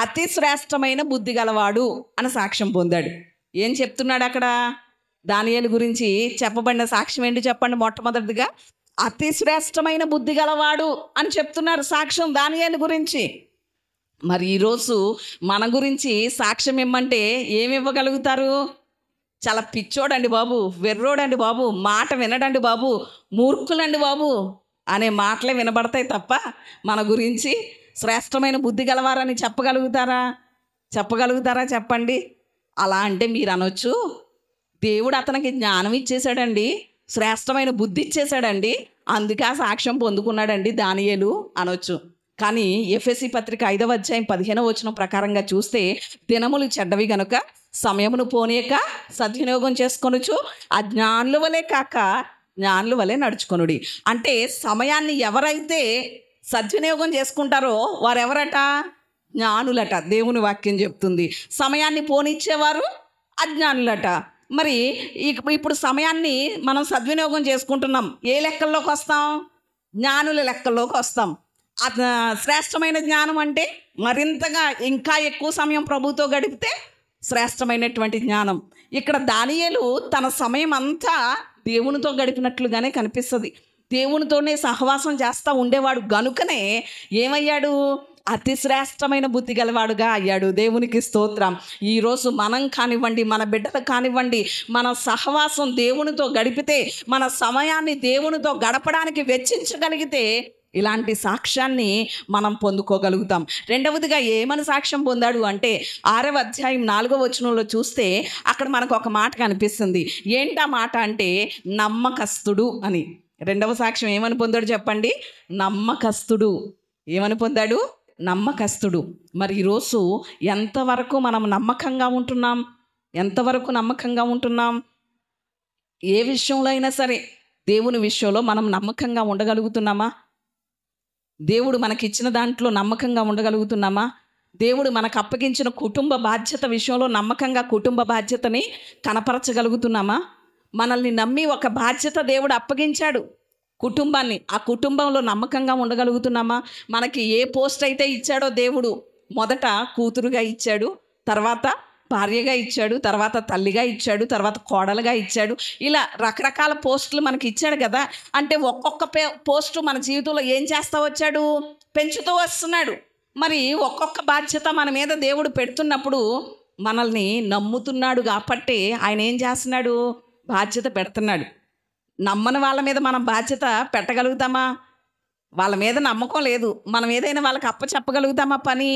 అతి శ్రేష్టమైన బుద్ధి గలవాడు అని సాక్ష్యం పొందాడు. ఏం చెప్తున్నాడు అక్కడ? దానియేలు గురించి చెప్పబడిన సాక్ష్యం ఏంటి చెప్పండి? మొట్టమొదటిగా అతి శ్రేష్టమైన బుద్ధి గలవాడు అని చెప్తున్నారు సాక్ష్యం దానియేలు గురించి. మరి ఈరోజు మన గురించి సాక్ష్యం ఇమ్మంటే ఏమి ఇవ్వగలుగుతారు? చాలా పిచ్చోడండి బాబు, వెర్రోడండి బాబు, మాట వినడండి బాబు, మూర్ఖులండి బాబు అనే మాటలే వినబడతాయి తప్ప మన గురించి శ్రేష్టమైన బుద్ధి గలవారని చెప్పగలుగుతారా చెప్పండి? అలా అంటే మీరు అనొచ్చు, దేవుడు అతనికి జ్ఞానం ఇచ్చేశాడండి, శ్రేష్టమైన బుద్ధి ఇచ్చేశాడండి, అందుకే ఆ సాక్ష్యం పొందుకున్నాడండి దానియేలు అనొచ్చు. కానీ ఎఫెసీ పత్రిక 5వ అధ్యాయం 15వ వచనం ప్రకారంగా చూస్తే, దినములు చెడ్డవి గనుక సమయమును పోనీయక సద్వినియోగం చేసుకొనుచు అజ్ఞానుల వలె కాక జ్ఞానుల వలె నడుచుకొనుడి. అంటే సమయాన్ని ఎవరైతే సద్వినియోగం చేసుకుంటారో వారెవరట? జ్ఞానులట. దేవుని వాక్యం చెప్తుంది. సమయాన్ని పోనిచ్చేవారు అజ్ఞానులట. మరి ఇప్పుడు సమయాన్ని మనం సద్వినియోగం చేసుకుంటున్నాం. ఏ లెక్కల్లోకి వస్తాం? జ్ఞానుల లెక్కల్లోకి వస్తాం. శ్రేష్టమైన జ్ఞానం అంటే మరింతగా ఇంకా ఎక్కువ సమయం ప్రభుతో గడిపితే శ్రేష్టమైనటువంటి జ్ఞానం. ఇక్కడ దానియేలు తన సమయం అంతా దేవునితో గడిపినట్లుగానే కనిపిస్తుంది. దేవునితోనే సహవాసం చేస్తూ ఉండేవాడు గనుకనే ఏమయ్యాడు? అతి శ్రేష్టమైన బుద్ధి గలవాడుగా అయ్యాడు. దేవునికి స్తోత్రం. ఈరోజు మనం కానివ్వండి, మన బిడ్డలు కానివ్వండి, మన సహవాసం దేవునితో గడిపితే, మన సమయాన్ని దేవునితో గడపడానికి వెచ్చించగలిగితే ఇలాంటి సాక్ష్యాన్ని మనం పొందుకోగలుగుతాం. రెండవదిగా ఏమని సాక్ష్యం పొందాడు అంటే 6వ అధ్యాయం 4వ వచనంలో చూస్తే అక్కడ మనకు ఒక మాట కనిపిస్తుంది. ఏంటా మాట అంటే నమ్మకస్తుడు అని. రెండవ సాక్ష్యం ఏమని పొందాడు చెప్పండి? నమ్మకస్తుడు. ఏమని పొందాడు? నమ్మకస్తుడు. మరి ఈరోజు ఎంతవరకు మనం నమ్మకంగా ఉంటున్నాం? ఏ విషయంలో అయినా సరే దేవుని విషయంలో మనం నమ్మకంగా ఉండగలుగుతున్నామా? దేవుడు మనకిచ్చిన దాంట్లో నమ్మకంగా ఉండగలుగుతున్నామా? దేవుడు మనకు అప్పగించిన కుటుంబ బాధ్యత విషయంలో నమ్మకంగా కుటుంబ బాధ్యతని కనపరచగలుగుతున్నామా? మనల్ని నమ్మి ఒక బాధ్యత దేవుడు అప్పగించాడు, కుటుంబాన్ని. ఆ కుటుంబంలో నమ్మకంగా ఉండగలుగుతున్నామా? మనకి ఏ పోస్ట్ అయితే ఇచ్చాడో దేవుడు, మొదట కూతురుగా ఇచ్చాడు, తర్వాత భార్యగా ఇచ్చాడు, తర్వాత తల్లిగా ఇచ్చాడు, తర్వాత కోడలుగా ఇచ్చాడు. ఇలా రకరకాల పోస్టులు మనకి ఇచ్చాడు కదా. అంటే ఒక్కొక్క పోస్టు మన జీవితంలో ఏం చేస్తూ వచ్చాడు? పెంచుతూ వస్తున్నాడు. మరి ఒక్కొక్క బాధ్యత మన మీద దేవుడు పెడుతున్నప్పుడు మనల్ని నమ్ముతున్నాడు కాబట్టి ఆయన ఏం చేస్తున్నాడు? బాధ్యత పెడుతున్నాడు. నమ్మని వాళ్ళ మీద మనం బాధ్యత పెట్టగలుగుతామా? వాళ్ళ మీద నమ్మకం లేదు, మనం ఏదైనా వాళ్ళకి అప్పచెప్పగలుగుతామా? పని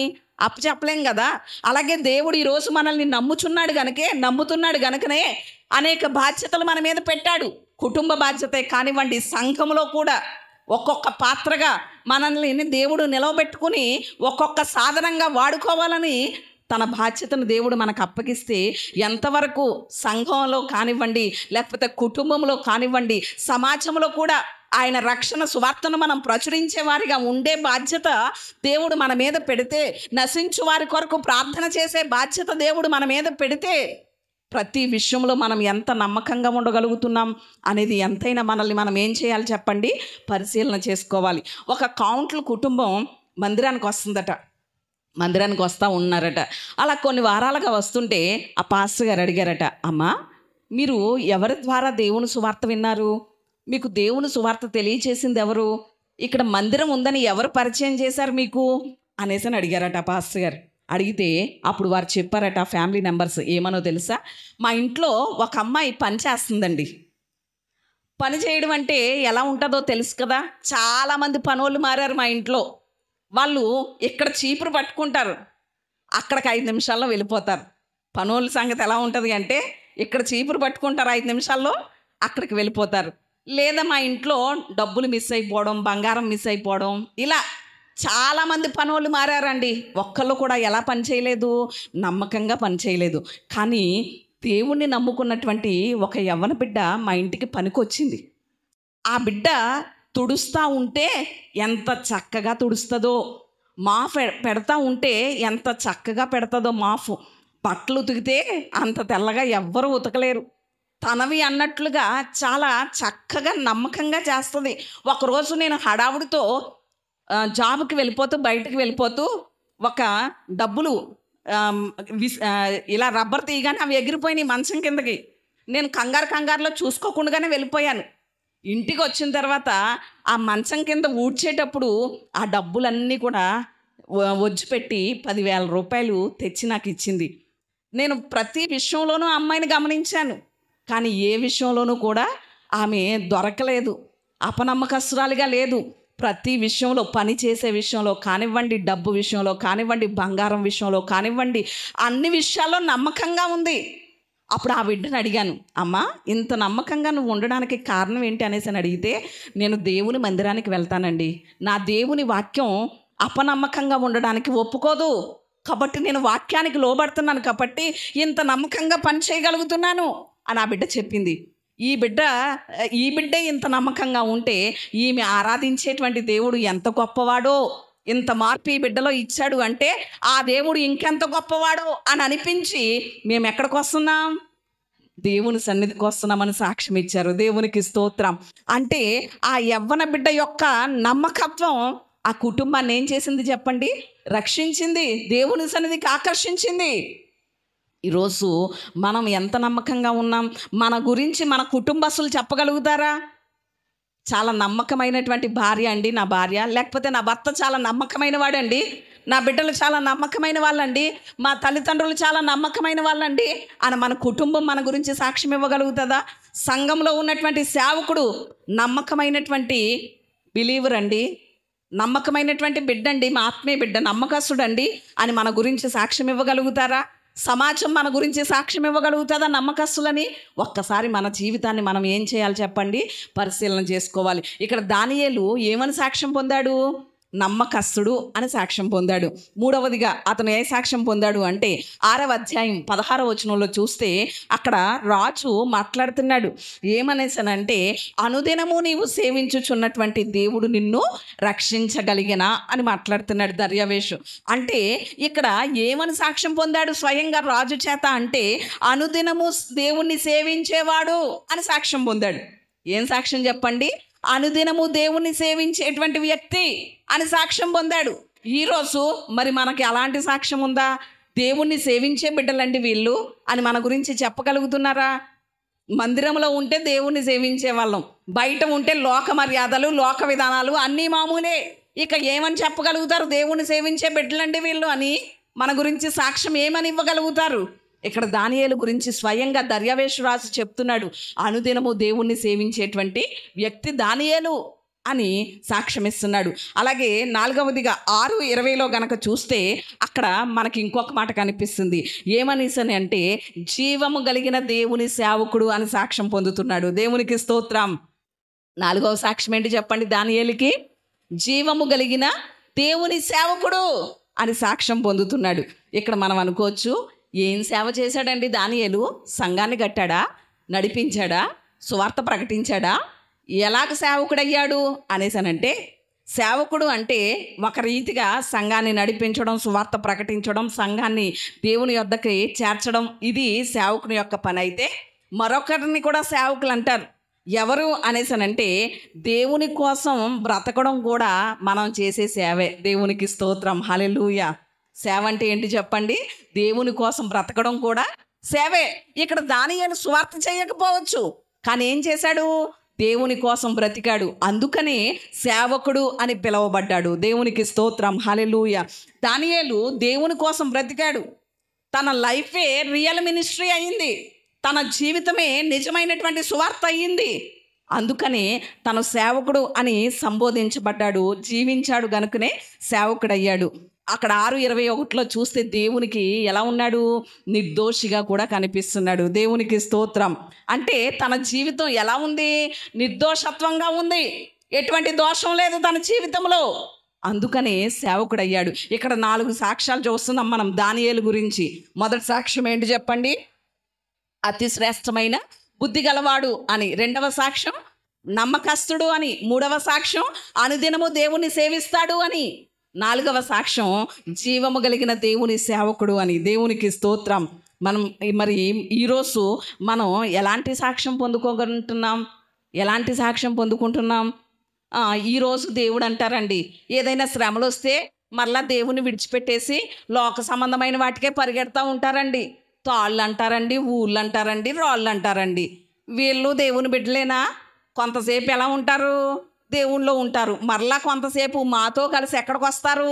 అప్పచెప్పలేం కదా. అలాగే దేవుడు ఈరోజు మనల్ని నమ్ముతున్నాడు గనుకనే అనేక బాధ్యతలు మన మీద పెట్టాడు. కుటుంబ బాధ్యతే కానివ్వండి, సంఘంలో కూడా ఒక్కొక్క పాత్రగా మనల్ని దేవుడు నిలవబెట్టుకుని ఒక్కొక్క సాధనంగా వాడుకోవాలని తన బాధ్యతను దేవుడు మనకు అప్పగిస్తే ఎంతవరకు సంఘంలో కానివ్వండి, లేకపోతే కుటుంబంలో కానివ్వండి, సమాజంలో కూడా ఆయన రక్షణ సువార్తను మనం ప్రచురించే వారిగా ఉండే బాధ్యత దేవుడు మన మీద పెడితే, నశించు వారి కొరకు ప్రార్థన చేసే బాధ్యత దేవుడు మన మీద పెడితే, ప్రతి విషయంలో మనం ఎంత నమ్మకంగా ఉండగలుగుతున్నాం అనేది ఎంతైనా మనల్ని మనం ఏం చేయాలి చెప్పండి? పరిశీలన చేసుకోవాలి. ఒక కౌంట్ల కుటుంబం మందిరానికి వస్తుందట, మందిరానికి వస్తూ ఉన్నారట. అలా కొన్ని వారాలుగా వస్తుంటే ఆ పాస్టర్ గారు అడిగారట, అమ్మా మీరు ఎవరి ద్వారా దేవుని సువార్త విన్నారు? మీకు దేవుని సువార్త తెలియచేసింది ఎవరు? ఇక్కడ మందిరం ఉందని ఎవరు పరిచయం చేశారు మీకు అనేసి అడిగారట ఆ పాస్టర్ గారు. అడిగితే అప్పుడు వారు చెప్పారట, ఫ్యామిలీ మెంబర్స్ ఏమనో తెలుసా, మా ఇంట్లో ఒక అమ్మాయి పని చేస్తుందండి. పని చేయడం అంటే ఎలా ఉంటుందో తెలుసు కదా. చాలామంది పనోళ్ళు మారారు మా ఇంట్లో. వాళ్ళు ఇక్కడ చీపురు పట్టుకుంటారు, అక్కడికి 5 నిమిషాల్లో వెళ్ళిపోతారు. పనోళ్ళ సంగతి ఎలా ఉంటుంది అంటే, ఇక్కడ చీపురు పట్టుకుంటారు, 5 నిమిషాల్లో అక్కడికి వెళ్ళిపోతారు. లేదా మా ఇంట్లో డబ్బులు మిస్ అయిపోవడం, బంగారం మిస్ అయిపోవడం, ఇలా చాలామంది పనోళ్ళు మారారండి. ఒక్కళ్ళు కూడా ఎలా పని చేయలేదు, నమ్మకంగా పని చేయలేదు. కానీ దేవుణ్ణి నమ్ముకున్నటువంటి ఒక యవ్వన బిడ్డ మా ఇంటికి పనికొచ్చింది. ఆ బిడ్డ తుడుస్తూ ఉంటే ఎంత చక్కగా తుడుస్తుందో, మాఫ్ పెడతా ఉంటే ఎంత చక్కగా పెడుతుందో మాఫ్. బట్టలు ఉతికితే అంత తెల్లగా ఎవ్వరూ ఉతకలేరు. తనవి అన్నట్లుగా చాలా చక్కగా నమ్మకంగా చేస్తుంది. ఒకరోజు నేను హడావుడితో జాబ్కి బయటకు వెళ్ళిపోతూ ఒక డబ్బులు ఇలా రబ్బర్ తీయగానే అవి ఎగిరిపోయినాయి మంచం కిందకి. నేను కంగారులో చూసుకోకుండానే వెళ్ళిపోయాను. ఇంటికి వచ్చిన తర్వాత ఆ మంచం కింద ఊడ్చేటప్పుడు ఆ డబ్బులన్నీ కూడా ఒజ్జిపెట్టి 10,000 రూపాయలు తెచ్చి నాకు ఇచ్చింది. నేను ప్రతి విషయంలోనూ అమ్మాయిని గమనించాను, కానీ ఏ విషయంలోనూ కూడా ఆమె దొరకలేదు, అపనమ్మకస్తురాలిగా లేదు. ప్రతి విషయంలో, పని చేసే విషయంలో కానివ్వండి, డబ్బు విషయంలో కానివ్వండి, బంగారం విషయంలో కానివ్వండి, అన్ని విషయాల్లో నమ్మకంగా ఉంది. అప్పుడు ఆ బిడ్డను అడిగాను, అమ్మా ఇంత నమ్మకంగా నువ్వు ఉండడానికి కారణం ఏంటి అనేసి అడిగితే, నేను దేవుని మందిరానికి వెళ్తానండి, నా దేవుని వాక్యం అపనమ్మకంగా ఉండడానికి ఒప్పుకోదు, కాబట్టి నేను వాక్యానికి లోబడుతున్నాను, కాబట్టి ఇంత నమ్మకంగా పని చేయగలుగుతున్నాను అని ఆ బిడ్డ చెప్పింది. ఈ బిడ్డే ఇంత నమ్మకంగా ఉంటే ఈమె ఆరాధించేటువంటి దేవుడు ఎంత గొప్పవాడో, ఇంత మార్పు ఈ బిడ్డలో ఇచ్చాడు అంటే ఆ దేవుడు ఇంకెంత గొప్పవాడో అని అనిపించి మేము ఎక్కడికి వస్తున్నాం, దేవుని సన్నిధికి వస్తున్నామని సాక్ష్యం ఇచ్చారు. దేవునికి స్తోత్రం. అంటే ఆ యవ్వన బిడ్డ యొక్క నమ్మకత్వం ఆ కుటుంబాన్ని ఏం చేసింది చెప్పండి, రక్షించింది, దేవుని సన్నిధికి ఆకర్షించింది. ఈరోజు మనం ఎంత నమ్మకంగా ఉన్నాం, మన గురించి మన కుటుంబస్తులు చెప్పగలుగుతారా? చాలా నమ్మకమైనటువంటి భార్య అండి నా భార్య, లేకపోతే నా భర్త చాలా నమ్మకమైన వాడండి, నా బిడ్డలు చాలా నమ్మకమైన వాళ్ళండి, మా తల్లిదండ్రులు చాలా నమ్మకమైన వాళ్ళండి అని మన కుటుంబం మన గురించి సాక్ష్యం ఇవ్వగలుగుతుందా? సంఘంలో ఉన్నటువంటి సేవకుడు నమ్మకమైనటువంటి బిలీవర్ అండి, నమ్మకమైనటువంటి బిడ్డ అండి, మా ఆత్మీయ బిడ్డ, నమ్మకస్తుడండి అని మన గురించి సాక్ష్యం ఇవ్వగలుగుతారా? సమాజం మన గురించి సాక్ష్యం ఇవ్వగలుగుతుందా నమ్మకస్తులని? ఒక్కసారి మన జీవితాన్ని మనం ఏం చేయాలి చెప్పండి, పరిశీలన చేసుకోవాలి. ఇక్కడ దానియేలు ఏమని సాక్ష్యం పొందాడు? నమ్మకస్తుడు అని సాక్ష్యం పొందాడు. మూడవదిగా అతను ఏ సాక్ష్యం పొందాడు అంటే 6వ అధ్యాయం 16వ వచనంలో చూస్తే అక్కడ రాజు మాట్లాడుతున్నాడు. ఏమనేసనంటే, అనుదినము నీవు సేవించుచున్నటువంటి దేవుడు నిన్ను రక్షించగలిగినా అని మాట్లాడుతున్నాడు దర్యావేషు. అంటే ఇక్కడ ఏమని సాక్ష్యం పొందాడు స్వయంగా రాజు చేత అంటే, అనుదినము దేవుణ్ణి సేవించేవాడు అని సాక్ష్యం పొందాడు. ఏం సాక్ష్యం చెప్పండి? అనుదినము దేవుణ్ణి సేవించేటువంటి వ్యక్తి అని సాక్ష్యం పొందాడు. ఈరోజు మరి మనకి అలాంటి సాక్ష్యం ఉందా? దేవుణ్ణి సేవించే బిడ్డలండి వీళ్ళు అని మన గురించి చెప్పగలుగుతున్నారా? మందిరంలో ఉంటే దేవుణ్ణి సేవించే వాళ్ళం, బయట ఉంటే లోక మర్యాదలు, లోక విధానాలు అన్నీ మామూలే. ఇక ఏమని చెప్పగలుగుతారు? దేవుణ్ణి సేవించే బిడ్డలండి వీళ్ళు అని మన గురించి సాక్ష్యం ఏమని ఇవ్వగలుగుతారు? ఇక్కడ దానియేలు గురించి స్వయంగా దర్యావేషు రాజు చెప్తున్నాడు, అనుదినము దేవుణ్ణి సేవించేటువంటి వ్యక్తి దానియేలు అని సాక్ష్యం ఇస్తున్నాడు. అలాగే 4వదిగా 6:20లో గనక చూస్తే అక్కడ మనకి ఇంకొక మాట కనిపిస్తుంది. ఏమనిసని అంటే, జీవము కలిగిన దేవుని సేవకుడు అని సాక్ష్యం పొందుతున్నాడు. దేవునికి స్తోత్రం. 4వ సాక్ష్యం ఏంటి చెప్పండి దానియేలుకి? జీవము కలిగిన దేవుని సేవకుడు అని సాక్ష్యం పొందుతున్నాడు. ఇక్కడ మనం అనుకోవచ్చు, ఏం సేవ చేశాడండి దానియేలు? సంఘాన్ని కట్టాడా? నడిపించాడా? సువార్త ప్రకటించాడా? ఎలాగ సేవకుడయ్యాడు అనేసానంటే, సేవకుడు అంటే ఒక రీతిగా సంఘాన్ని నడిపించడం, సువార్త ప్రకటించడం, సంఘాన్ని దేవుని యొద్దకి చేర్చడం, ఇది సేవకుని యొక్క పని. అయితే మరొకరిని కూడా సేవకులు అంటారు. ఎవరు అనేసానంటే, దేవుని కోసం బ్రతకడం కూడా మనం చేసే సేవే. దేవునికి స్తోత్రం. హల్లెలూయా. సేవ అంటే ఏంటి చెప్పండి? దేవుని కోసం బ్రతకడం కూడా సేవే. ఇక్కడ దానియేలు సువార్త చేయకపోవచ్చు, కానీ ఏం చేశాడు? దేవుని కోసం బ్రతికాడు, అందుకనే సేవకుడు అని పిలువబడ్డాడు. దేవునికి స్తోత్రం, హల్లెలూయా. దానియేలు దేవుని కోసం బ్రతికాడు. తన లైఫే రియల్ మినిస్ట్రీ అయింది, తన జీవితమే నిజమైనటువంటి సువార్త అయ్యింది. అందుకనే తను సేవకుడు అని సంబోధించబడ్డాడు, జీవించాడు గనుకనే సేవకుడయ్యాడు. అక్కడ 6:21 చూస్తే దేవునికి ఎలా ఉన్నాడు? నిర్దోషిగా కూడా కనిపిస్తున్నాడు. దేవునికి స్తోత్రం. అంటే తన జీవితం ఎలా ఉంది? నిర్దోషత్వంగా ఉంది, ఎటువంటి దోషం లేదు తన జీవితంలో. అందుకనే సేవకుడయ్యాడు. ఇక్కడ 4 సాక్ష్యాలు చూస్తున్నాం మనం దానియేలు గురించి. మొదటి సాక్ష్యం ఏంటి చెప్పండి? అతి శ్రేష్టమైన బుద్ధి గలవాడు అని. రెండవ సాక్ష్యం నమ్మకస్తుడు అని. మూడవ సాక్ష్యం అనుదినము దేవుని సేవిస్తాడు అని. నాలుగవ సాక్ష్యం జీవము కలిగిన దేవుని సేవకుడు అని. దేవునికి స్తోత్రం. మనం మరి ఈరోజు మనం ఎలాంటి సాక్ష్యం పొందుకోగలుగుతున్నాం? ఎలాంటి సాక్ష్యం పొందుకుంటున్నాం? ఈరోజు దేవుడు అంటారండి, ఏదైనా శ్రమలు వస్తే మరలా దేవుని విడిచిపెట్టేసి లోక సంబంధమైన వాటికే పరిగెడతా ఉంటారండి. తాళ్ళు అంటారండి, ఊళ్ళు అంటారండి, రాళ్ళు అంటారండి. వీళ్ళు దేవుని బిడ్డలేనా? కొంతసేపు ఎలా ఉంటారు? దేవుళ్ళో ఉంటారు. మరలా కొంతసేపు మాతో కలిసి ఎక్కడికి వస్తారు?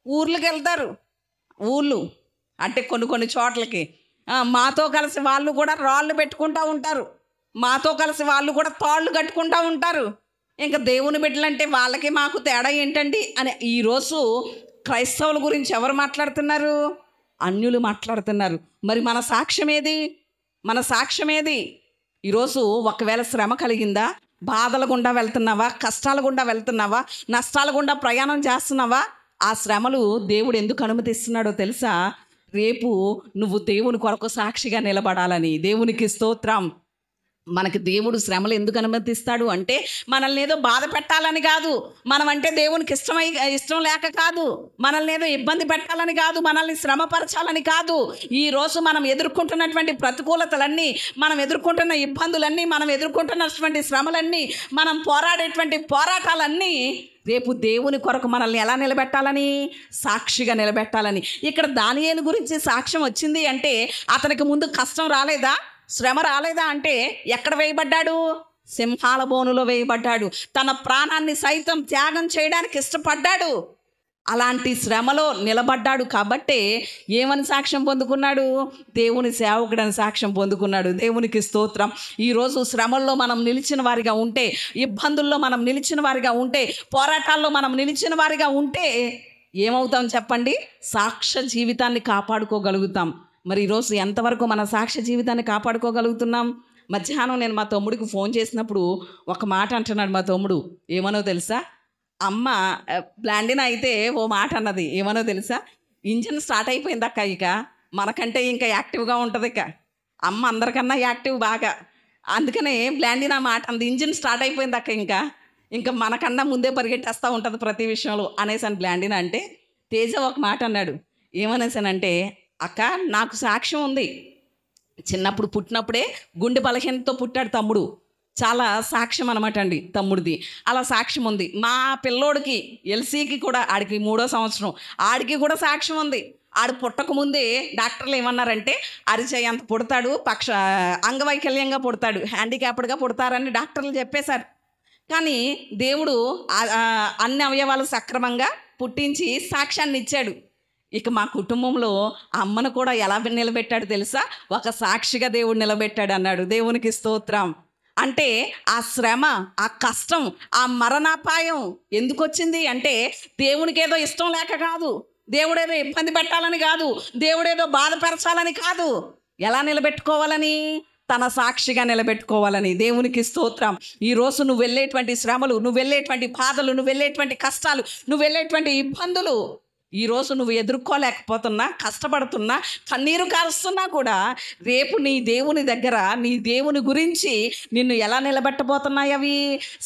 ఊర్లకు వెళ్తారు. ఊళ్ళు అంటే కొన్ని చోట్లకి మాతో కలిసి వాళ్ళు కూడా రాళ్ళు పెట్టుకుంటూ ఉంటారు, మాతో కలిసి వాళ్ళు కూడా తాళ్ళు కట్టుకుంటూ ఉంటారు. ఇంకా దేవుని బిడ్డలంటే వాళ్ళకి మాకు తేడా ఏంటండి అని ఈరోజు క్రైస్తవుల గురించి ఎవరు మాట్లాడుతున్నారు? అన్యులు మాట్లాడుతున్నారు. మరి మన సాక్ష్యం ఏది? మన సాక్ష్యం ఏది? ఈరోజు ఒకవేళ శ్రమ కలిగిందా? బాధల గుండా వెళ్తున్నావా? కష్టాల గుండా వెళ్తున్నావా? నష్టాల గుండా ప్రయాణం చేస్తున్నావా? ఆ శ్రమలు దేవుడు ఎందుకు అనుమతిస్తున్నాడో తెలుసా? రేపు నువ్వు దేవుని కొరకు సాక్షిగా నిలబడాలని. దేవునికి స్తోత్రం. మనకి దేవుడు శ్రమలు ఎందుకు అనుమతిస్తాడు అంటే మనల్ని ఏదో బాధ పెట్టాలని కాదు, మనం అంటే దేవునికి ఇష్టం లేక కాదు, మనల్ని ఏదో ఇబ్బంది పెట్టాలని కాదు, మనల్ని శ్రమపరచాలని కాదు. ఈరోజు మనం ఎదుర్కొంటున్నటువంటి ప్రతికూలతలన్నీ, మనం ఎదుర్కొంటున్న ఇబ్బందులన్నీ, మనం ఎదుర్కొంటున్నటువంటి శ్రమలన్నీ, మనం పోరాడేటువంటి పోరాటాలన్నీ రేపు దేవుని కొరకు మనల్ని ఎలా నిలబెట్టాలని? సాక్షిగా నిలబెట్టాలని. ఇక్కడ దానియేలు గురించి సాక్ష్యం వచ్చింది అంటే అతనికి ముందు కష్టం రాలేదా? శ్రమ రాలేదా? అంటే ఎక్కడ వేయబడ్డాడు? సింహాల బోనులో వేయబడ్డాడు. తన ప్రాణాన్ని సైతం త్యాగం చేయడానికి ఇష్టపడ్డాడు. అలాంటి శ్రమలో నిలబడ్డాడు కాబట్టే ఏమని సాక్ష్యం పొందుకున్నాడు? దేవుని సేవకుడని సాక్ష్యం పొందుకున్నాడు. దేవునికి స్తోత్రం. ఈరోజు శ్రమల్లో మనం నిలిచిన వారిగా ఉంటే, ఇబ్బందుల్లో మనం నిలిచిన వారిగా ఉంటే, పోరాటాల్లో మనం నిలిచిన వారిగా ఉంటే ఏమవుతాం చెప్పండి? సాక్ష్య జీవితాన్ని కాపాడుకోగలుగుతాం. మరి ఈరోజు ఎంతవరకు మన సాక్ష్య జీవితాన్ని కాపాడుకోగలుగుతున్నాం? మధ్యాహ్నం నేను మా తమ్ముడికి ఫోన్ చేసినప్పుడు ఒక మాట అంటున్నాడు మా తమ్ముడు. ఏమనో తెలుసా? అమ్మ బ్లాండిన అయితే ఓ మాట అన్నది. ఏమనో తెలుసా? ఇంజిన్ స్టార్ట్ అయిపోయింది అక్క, ఇక మనకంటే ఇంకా యాక్టివ్గా ఉంటుంది. ఇక అమ్మ అందరికన్నా యాక్టివ్ బాగా, అందుకనే బ్లాండిన మాట అంది. ఇంజిన్ స్టార్ట్ అయిపోయింది అక్క, ఇంకా మనకన్నా ముందే పరిగెట్టేస్తూ ఉంటుంది ప్రతి విషయంలో అనేసాను బ్లాండిన. అంటే తేజ ఒక మాట అన్నాడు. ఏమనేసానంటే, అక్క నాకు సాక్ష్యం ఉంది. చిన్నప్పుడు పుట్టినప్పుడే గుండె బలహీనతతో పుట్టాడు తమ్ముడు. చాలా సాక్ష్యం అనమాట అండి తమ్ముడిది. అలా సాక్ష్యం ఉంది. మా పిల్లోడికి ఎల్సీకి కూడా, ఆడికి 3వ సంవత్సరం, ఆడికి కూడా సాక్ష్యం ఉంది. ఆడు పుట్టకముందే డాక్టర్లు ఏమన్నారంటే అరిచేయంత పుడతాడు, అంగవైకల్యంగా పుడతాడు, హ్యాండిక్యాప్డ్గా పుడతారని డాక్టర్లు చెప్పేశారు. కానీ దేవుడు అన్ని అవయవాలు సక్రమంగా పుట్టించి సాక్ష్యాన్ని ఇచ్చాడు. ఇక మా కుటుంబంలో అమ్మను కూడా ఎలా నిలబెట్టాడు తెలుసా? ఒక సాక్షిగా దేవుడు నిలబెట్టాడు అన్నాడు. దేవునికి స్తోత్రం. అంటే ఆ శ్రమ, ఆ కష్టం, ఆ మరణాపాయం ఎందుకు వచ్చింది అంటే దేవునికి ఏదో ఇష్టం లేక కాదు, దేవుడేదో ఇబ్బంది పెట్టాలని కాదు, దేవుడేదో బాధపరచాలని కాదు. ఎలా నిలబెట్టుకోవాలని? తన సాక్షిగా నిలబెట్టుకోవాలని. దేవునికి స్తోత్రం. ఈరోజు నువ్వు వెళ్ళేటువంటి శ్రమలు, నువ్వు వెళ్ళేటువంటి బాధలు, నువ్వు వెళ్ళేటువంటి కష్టాలు, నువ్వు వెళ్ళేటువంటి ఇబ్బందులు ఈరోజు నువ్వు ఎదుర్కోలేకపోతున్నా, కష్టపడుతున్నా, కన్నీరు కారుస్తున్నా కూడా రేపు నీ దేవుని దగ్గర, నీ దేవుని గురించి నిన్ను ఎలా నిలబెట్టబోతున్నాయి? అవి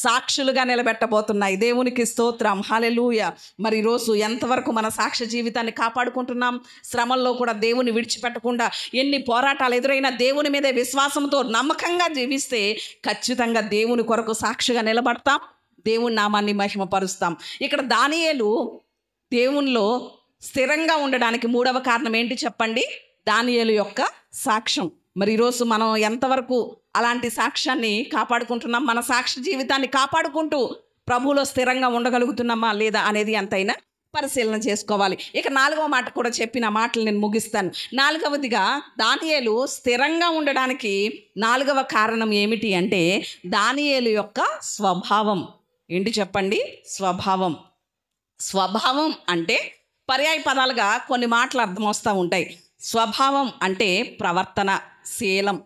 సాక్షులుగా నిలబెట్టబోతున్నాయి. దేవునికి స్తోత్రం. హల్లెలూయా. మరి ఈరోజు ఎంతవరకు మన సాక్ష్య జీవితాన్ని కాపాడుకుంటున్నాం? శ్రమల్లో కూడా దేవుని విడిచిపెట్టకుండా, ఎన్ని పోరాటాలు ఎదురైనా దేవుని మీదే విశ్వాసంతో నమ్మకంగా జీవిస్తే ఖచ్చితంగా దేవుని కొరకు సాక్షిగా నిలబడతాం, దేవుని నామాన్ని మహిమపరుస్తాం. ఇక్కడ దానియేలు దేవునిలో స్థిరంగా ఉండడానికి 3వ కారణం ఏంటి చెప్పండి? దానియేలు యొక్క సాక్ష్యం. మరి ఈరోజు మనం ఎంతవరకు అలాంటి సాక్ష్యాన్ని కాపాడుకుంటున్నాం? మన సాక్ష్య జీవితాన్ని కాపాడుకుంటూ ప్రభువులో స్థిరంగా ఉండగలుగుతున్నామా లేదా అనేది ఎంతైనా పరిశీలన చేసుకోవాలి. ఇక 4వ మాట కూడా చెప్పిన మాటలు నేను ముగిస్తాను. 4వదిగా దానియేలు స్థిరంగా ఉండడానికి 4వ కారణం ఏమిటి అంటే దానియేలు యొక్క స్వభావం. ఏంటి చెప్పండి? స్వభావం. స్వభావం అంటే పర్యాయ పదాలుగా కొన్ని మాటలు అర్థం వస్తూ ఉంటాయి. స్వభావం అంటే ప్రవర్తన, శీలం.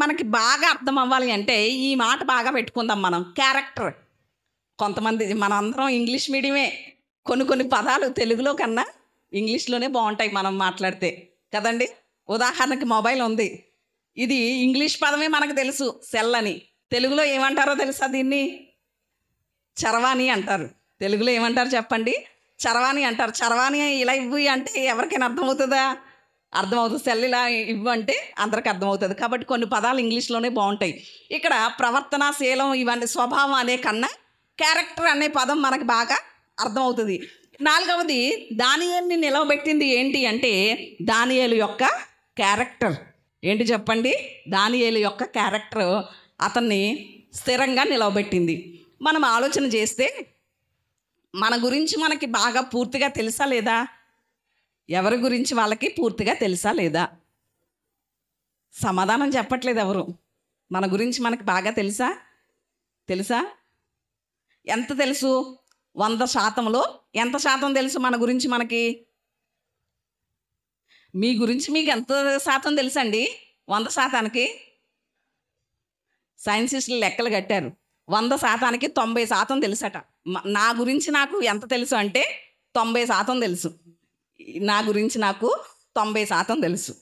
మనకి బాగా అర్థం అవ్వాలి అంటే ఈ మాట బాగా పెట్టుకుందాం మనం. క్యారెక్టర్. కొంతమంది మన అందరం ఇంగ్లీష్ మీడియమే, కొన్ని పదాలు తెలుగులో కన్నా ఇంగ్లీష్లోనే బాగుంటాయి మనం మాట్లాడితే కదండి. ఉదాహరణకి మొబైల్ ఉంది, ఇది ఇంగ్లీష్ పదమే మనకు తెలుసు, సెల్ అని. తెలుగులో ఏమంటారో తెలుసా? దీన్ని చరవాణి అంటారు. తెలుగులో ఏమంటారు చెప్పండి? చరవాణి అంటారు. చరవాణి ఇలా ఇవ్వు అంటే ఎవరికైనా అర్థమవుతుందా? అర్థమవుతుంది. సెల్ ఇలా ఇవ్వు అంటే అందరికి అర్థమవుతుంది. కాబట్టి కొన్ని పదాలు ఇంగ్లీష్లోనే బాగుంటాయి. ఇక్కడ ప్రవర్తన, శీలం ఇవన్నీ స్వభావం అనే కన్నా క్యారెక్టర్ అనే పదం మనకు బాగా అర్థమవుతుంది. 4వది దానియేలుని నిలవబెట్టింది ఏంటి అంటే దానియేలు యొక్క క్యారెక్టర్. ఏంటి చెప్పండి? దానియేలు యొక్క క్యారెక్టర్ అతన్ని స్థిరంగా నిలవబెట్టింది. మనం ఆలోచన చేస్తే మన గురించి మనకి బాగా పూర్తిగా తెలుసా లేదా? ఎవరి గురించి వాళ్ళకి పూర్తిగా తెలుసా లేదా? సమాధానం చెప్పట్లేదు ఎవరు. మన గురించి మనకి బాగా తెలుసా? ఎంత తెలుసు? 100%లో ఎంత శాతం తెలుసు మన గురించి మనకి? మీ గురించి మీకు ఎంత శాతం తెలుసండి? 100%కి సైన్సిస్టులు లెక్కలు కట్టారు. 100%కి 90% తెలుసట. నా గురించి నాకు ఎంత తెలుసు అంటే 90% తెలుసు. నా గురించి నాకు 90% తెలుసు.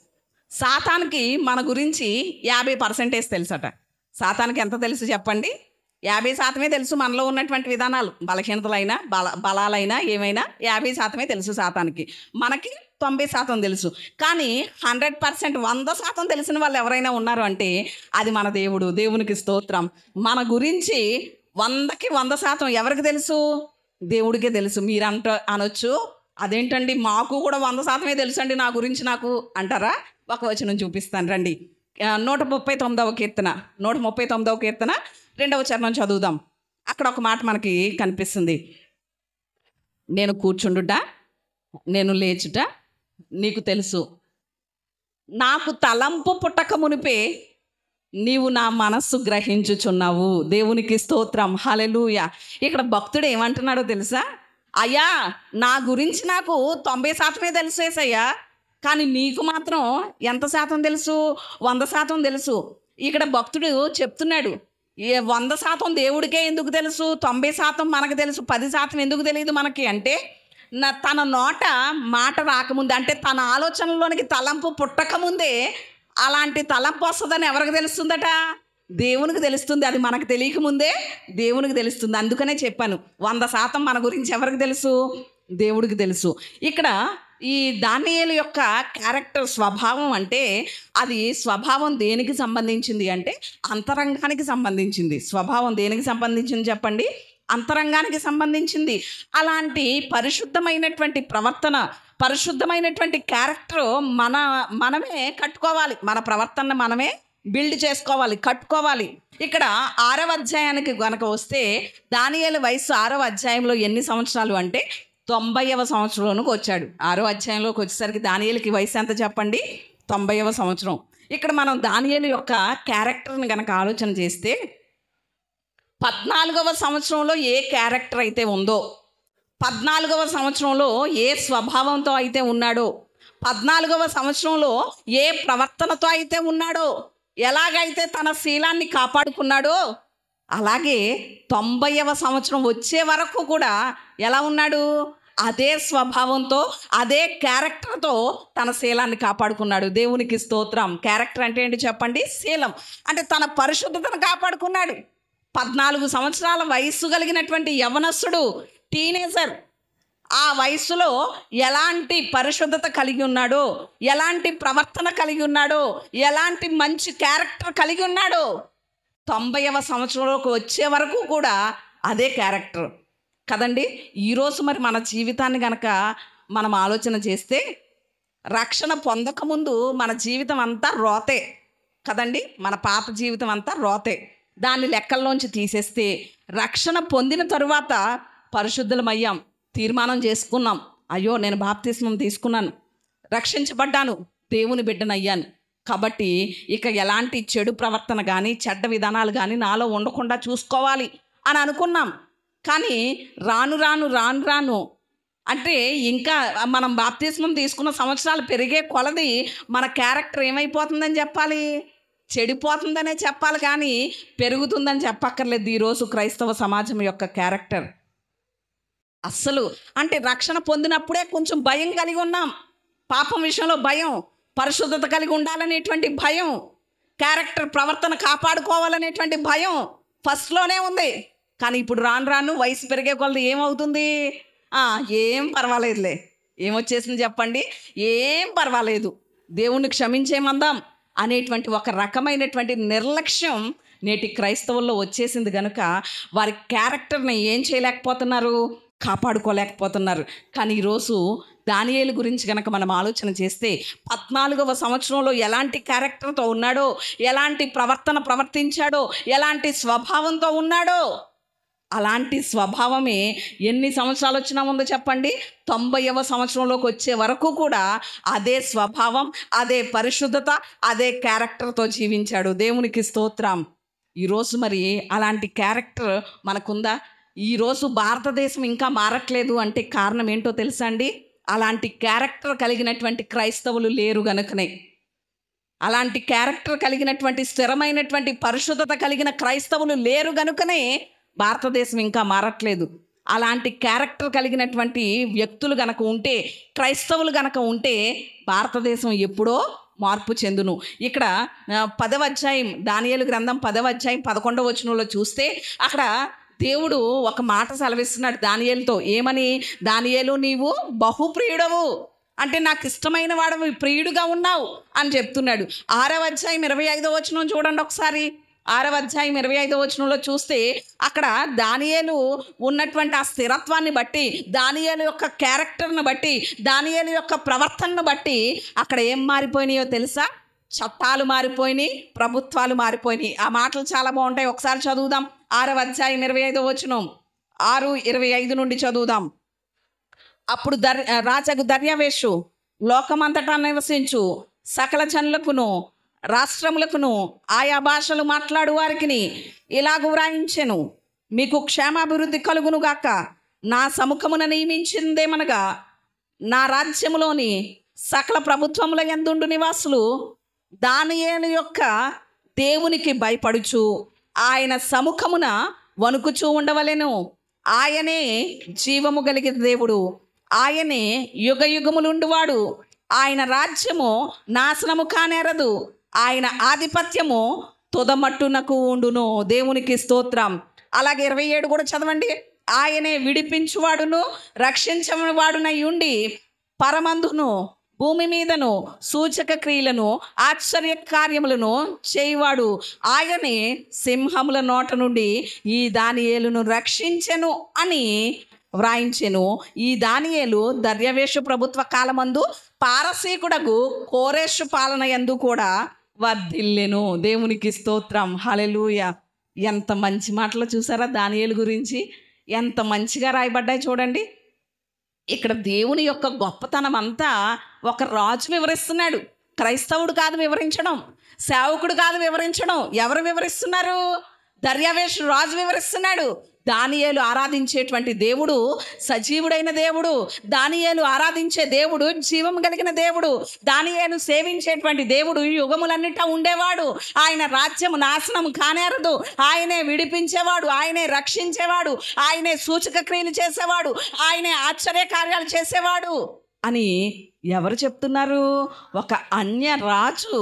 సాతానికి మన గురించి 50% తెలుసట. సాతానికి ఎంత తెలుసు చెప్పండి? 50% తెలుసు. మనలో ఉన్నటువంటి విధానాలు, బలహీనతలైనా బలాలైనా ఏమైనా 50% తెలుసు సాతానికి. మనకి 90% తెలుసు. కానీ 100% 100% తెలిసిన వాళ్ళు ఎవరైనా ఉన్నారు అంటే అది మన దేవుడు. దేవునికి స్తోత్రం. మన గురించి 100కి 100% ఎవరికి తెలుసు? దేవుడికే తెలుసు. మీరు అనొచ్చు, అదేంటండి మాకు కూడా 100%ఏ తెలుసు అండి నా గురించి నాకు అంటారా? ఒక వచనం చూపిస్తాను రండి. 139వ కీర్తన 2వ చరణం చదువుదాం. అక్కడ ఒక మాట మనకి కనిపిస్తుంది. నేను కూర్చుండుట, నేను లేచుట నీకు తెలుసు, నాకు తలంపు పుట్టక మునిపే నీవు నా మనస్సు గ్రహించుచున్నావు. దేవునికి స్తోత్రం. హల్లెలూయా. ఇక్కడ భక్తుడు ఏమంటున్నాడో తెలుసా? అయ్యా, నా గురించి నాకు 90%ఏ తెలుసు యేసయ్యా, కానీ నీకు మాత్రం ఎంత శాతం తెలుసు? 100% తెలుసు. ఇక్కడ భక్తుడు చెప్తున్నాడు, 100% దేవుడికే ఎందుకు తెలుసు? 90% మనకు తెలుసు, 10% ఎందుకు తెలియదు మనకి అంటే తన నోట మాట రాకముందే, అంటే తన ఆలోచనలోనికి తలంపు పుట్టకముందే అలాంటి తలంపు వస్తుందని ఎవరికి తెలుస్తుందట? దేవునికి తెలుస్తుంది. అది మనకు తెలియకముందే దేవునికి తెలుస్తుంది. అందుకనే చెప్పాను 100% మన గురించి ఎవరికి తెలుసు? దేవుడికి తెలుసు. ఇక్కడ ఈ దానియేలు యొక్క క్యారెక్టర్ స్వభావం అంటే అది స్వభావం దేనికి సంబంధించింది అంటే అంతరంగానికి సంబంధించింది. స్వభావం దేనికి సంబంధించింది చెప్పండి? అంతరంగానికి సంబంధించింది. అలాంటి పరిశుద్ధమైనటువంటి ప్రవర్తన, పరిశుద్ధమైనటువంటి క్యారెక్టర్ మనమే కట్టుకోవాలి. మన ప్రవర్తన మనమే బిల్డ్ చేసుకోవాలి, కట్టుకోవాలి. ఇక్కడ 6వ అధ్యాయానికి గనక వస్తే దానియేలు వయసు 6వ అధ్యాయంలో ఎన్ని సంవత్సరాలు అంటే 90వ సంవత్సరంలోకి వచ్చాడు. 6వ అధ్యాయంలోకి వచ్చేసరికి దానియేలుకి వయసు ఎంత చెప్పండి? 90వ సంవత్సరం. ఇక్కడ మనం దానియేలు యొక్క క్యారెక్టర్ని గనక ఆలోచన చేస్తే 14వ సంవత్సరంలో ఏ క్యారెక్టర్ అయితే ఉందో, 14వ సంవత్సరంలో ఏ స్వభావంతో అయితే ఉన్నాడో, 14వ సంవత్సరంలో ఏ ప్రవర్తనతో అయితే ఉన్నాడో, ఎలాగైతే తన శీలాన్ని కాపాడుకున్నాడో, అలాగే 90వ సంవత్సరం వచ్చే వరకు కూడా ఎలా ఉన్నాడు? అదే స్వభావంతో, అదే క్యారెక్టర్తో తన శీలాన్ని కాపాడుకున్నాడు. దేవునికి స్తోత్రం. క్యారెక్టర్ అంటే ఏంటి చెప్పండి? శీలం. అంటే తన పరిశుద్ధతను కాపాడుకున్నాడు. 14 సంవత్సరాల వయస్సు కలిగినటువంటి యవనస్తుడు, టీనేజర్, ఆ వయస్సులో ఎలాంటి పరిశుద్ధత కలిగి ఉన్నాడో, ఎలాంటి ప్రవర్తన కలిగి ఉన్నాడో, ఎలాంటి మంచి క్యారెక్టర్ కలిగి ఉన్నాడో 90వ సంవత్సరంలోకి వచ్చే వరకు కూడా అదే క్యారెక్టర్ కదండి. ఈరోజు మరి మన జీవితాన్ని కనుక మనం ఆలోచన చేస్తే రక్షణ పొందకముందు మన జీవితం అంతా రోతే కదండి. మన పాత జీవితం అంతా రోతే. దాన్ని లెక్కల్లోంచి తీసేస్తే రక్షణ పొందిన తరువాత పరిశుద్ధులమయ్యాం, తీర్మానం చేసుకున్నాం. అయ్యో నేను బాప్తిస్మం తీసుకున్నాను, రక్షించబడ్డాను, దేవుని బిడ్డనయ్యాను. కాబట్టి ఇక ఎలాంటి చెడు ప్రవర్తన కానీ చెడ్డ విధానాలు కానీ నాలో ఉండకుండా చూసుకోవాలి అని అనుకున్నాం. కానీ రాను రాను రాను రాను అంటే ఇంకా మనం బాప్తిస్మం తీసుకున్న సంవత్సరాలు పెరిగే కొలది మన క్యారెక్టర్ ఏమైపోతుందని చెప్పాలి? చెడిపోతుందనే చెప్పాలి, కానీ పెరుగుతుందని చెప్పక్కర్లేదు. ఈరోజు క్రైస్తవ సమాజం యొక్క క్యారెక్టర్ అస్సలు అంటే రక్షణ పొందినప్పుడే కొంచెం భయం కలిగి ఉన్నాం. పాపం విషయంలో భయం, పరిశుద్ధత కలిగి ఉండాలనేటువంటి భయం, క్యారెక్టర్ ప్రవర్తన కాపాడుకోవాలనేటువంటి భయం ఫస్ట్లోనే ఉంది. కానీ ఇప్పుడు రాను రాను వయసు పెరిగే కొలది ఏమవుతుంది? ఏం పర్వాలేదులే, ఏమొచ్చేసింది చెప్పండి, ఏం పర్వాలేదు, దేవుణ్ణి క్షమించేమందాం అనేటువంటి ఒక రకమైనటువంటి నిర్లక్ష్యం నేటి క్రైస్తవుల్లో వచ్చేసింది. కనుక వారి క్యారెక్టర్ని ఏం చేయలేకపోతున్నారు, కాపాడుకోలేకపోతున్నారు. కానీ ఈరోజు దానియేలు గురించి కనుక మనం ఆలోచన చేస్తే 14వ సంవత్సరంలో ఎలాంటి క్యారెక్టర్తో ఉన్నాడో, ఎలాంటి ప్రవర్తన ప్రవర్తించాడో, ఎలాంటి స్వభావంతో ఉన్నాడో, అలాంటి స్వభావమే ఎన్ని సంవత్సరాలు వచ్చినా ఉందో చెప్పండి, 90వ సంవత్సరంలోకి వచ్చే వరకు కూడా అదే స్వభావం, అదే పరిశుద్ధత, అదే క్యారెక్టర్తో జీవించాడు. దేవునికి స్తోత్రం. ఈరోజు మరి అలాంటి క్యారెక్టర్ మనకుందా? ఈరోజు భారతదేశం ఇంకా మారట్లేదు అంటే కారణం ఏంటో తెలుసా అండి? అలాంటి క్యారెక్టర్ కలిగినటువంటి క్రైస్తవులు లేరు గనుకనే. అలాంటి క్యారెక్టర్ కలిగినటువంటి స్థిరమైనటువంటి పరిశుద్ధత కలిగిన క్రైస్తవులు లేరు గనుకనే భారతదేశం ఇంకా మారట్లేదు. అలాంటి క్యారెక్టర్ కలిగినటువంటి వ్యక్తులు గనక ఉంటే, క్రైస్తవులు గనక ఉంటే భారతదేశం ఎప్పుడో మార్పు చెందును. ఇక్కడ 10వ అధ్యాయం దానియేలు గ్రంథం 10వ అధ్యాయం 11వ వచనంలో చూస్తే అక్కడ దేవుడు ఒక మాట సెలవిస్తున్నాడు దానియేలుతో. ఏమని? దానియేలు నీవు బహుప్రియుడవు, అంటే నాకు ఇష్టమైన వాడు, ప్రియుడుగా ఉన్నావు అని చెప్తున్నాడు. 6వ అధ్యాయం 25వ వచనం చూడండి ఒకసారి. 6వ అధ్యాయం 25వ వచనంలో చూస్తే అక్కడ దానియేలు ఉన్నటువంటి ఆ స్థిరత్వాన్ని బట్టి, దానియేలు యొక్క క్యారెక్టర్ను బట్టి, దానియేలు యొక్క ప్రవర్తనను బట్టి అక్కడ ఏం మారిపోయినాయో తెలుసా? చట్టాలు మారిపోయినాయి, ప్రభుత్వాలు మారిపోయినాయి. ఆ మాటలు చాలా బాగుంటాయి, ఒకసారి చదువుదాం. 6వ అధ్యాయం 25వ వచనం, 6:25 నుండి చదువుదాం. అప్పుడు రాజగు దర్యావేషు లోకమంతటా నివసించు సకల జనులకును రాష్ట్రములకును ఆయా భాషలు మాట్లాడు వారికి ఇలాగూ వ్రాయించెను, మీకు క్షేమాభివృద్ధి కలుగును గాక. నా సముఖమున నియమించిందేమనగా నా రాజ్యములోని సకల ప్రభుత్వముల యందుండు నివాసులు దానియేలు యొక్క దేవునికి భయపడుచు ఆయన సముఖమున వణుకుచూ ఉండవలెను. ఆయనే జీవము కలిగిన దేవుడు, ఆయనే యుగ యుగములుండువాడు. ఆయన రాజ్యము నాశనము కానేరదు, ఆయన ఆధిపత్యము తుదమట్టునకు ఉండును. దేవునికి స్తోత్రం. అలాగే 27 కూడా చదవండి. ఆయనే విడిపించువాడును రక్షించవాడునై ఉండి పరమందును భూమి మీదను సూచక క్రియలను ఆశ్చర్య కార్యములను చేయువాడు. ఆయనే సింహముల నోట నుండి ఈ దానియేలును రక్షించెను అని వ్రాయించెను. ఈ దానియేలు దర్యావేషు ప్రభుత్వ కాలమందు పారసీకుడగు కోరేషు పాలన యందు కూడా వర్ధిల్లెను. దేవునికి స్తోత్రం. హల్లెలూయా. ఎంత మంచి మాటలు చూసారా దానియేలు గురించి, ఎంత మంచిగా రాయబడ్డాయి చూడండి. ఇక్కడ దేవుని యొక్క గొప్పతనం అంతా ఒక రాజు వివరిస్తున్నాడు. క్రైస్తవుడు కాదు వివరించడం, సేవకుడు కాదు వివరించడం. ఎవరు వివరిస్తున్నారు? దర్యావేషు రాజు వివరిస్తున్నాడు. దానియేలు ఆరాధించేటువంటి దేవుడు సజీవుడైన దేవుడు, దానియేలు ఆరాధించే దేవుడు జీవం కలిగిన దేవుడు, దానియేలు సేవించేటువంటి దేవుడు యుగములన్నిటా ఉండేవాడు. ఆయన రాజ్యము నాశనం కానేరదు, ఆయనే విడిపించేవాడు, ఆయనే రక్షించేవాడు, ఆయనే సూచక క్రియలు చేసేవాడు, ఆయనే ఆశ్చర్య కార్యాలు చేసేవాడు అని ఎవరు చెప్తున్నారు? ఒక అన్య రాజు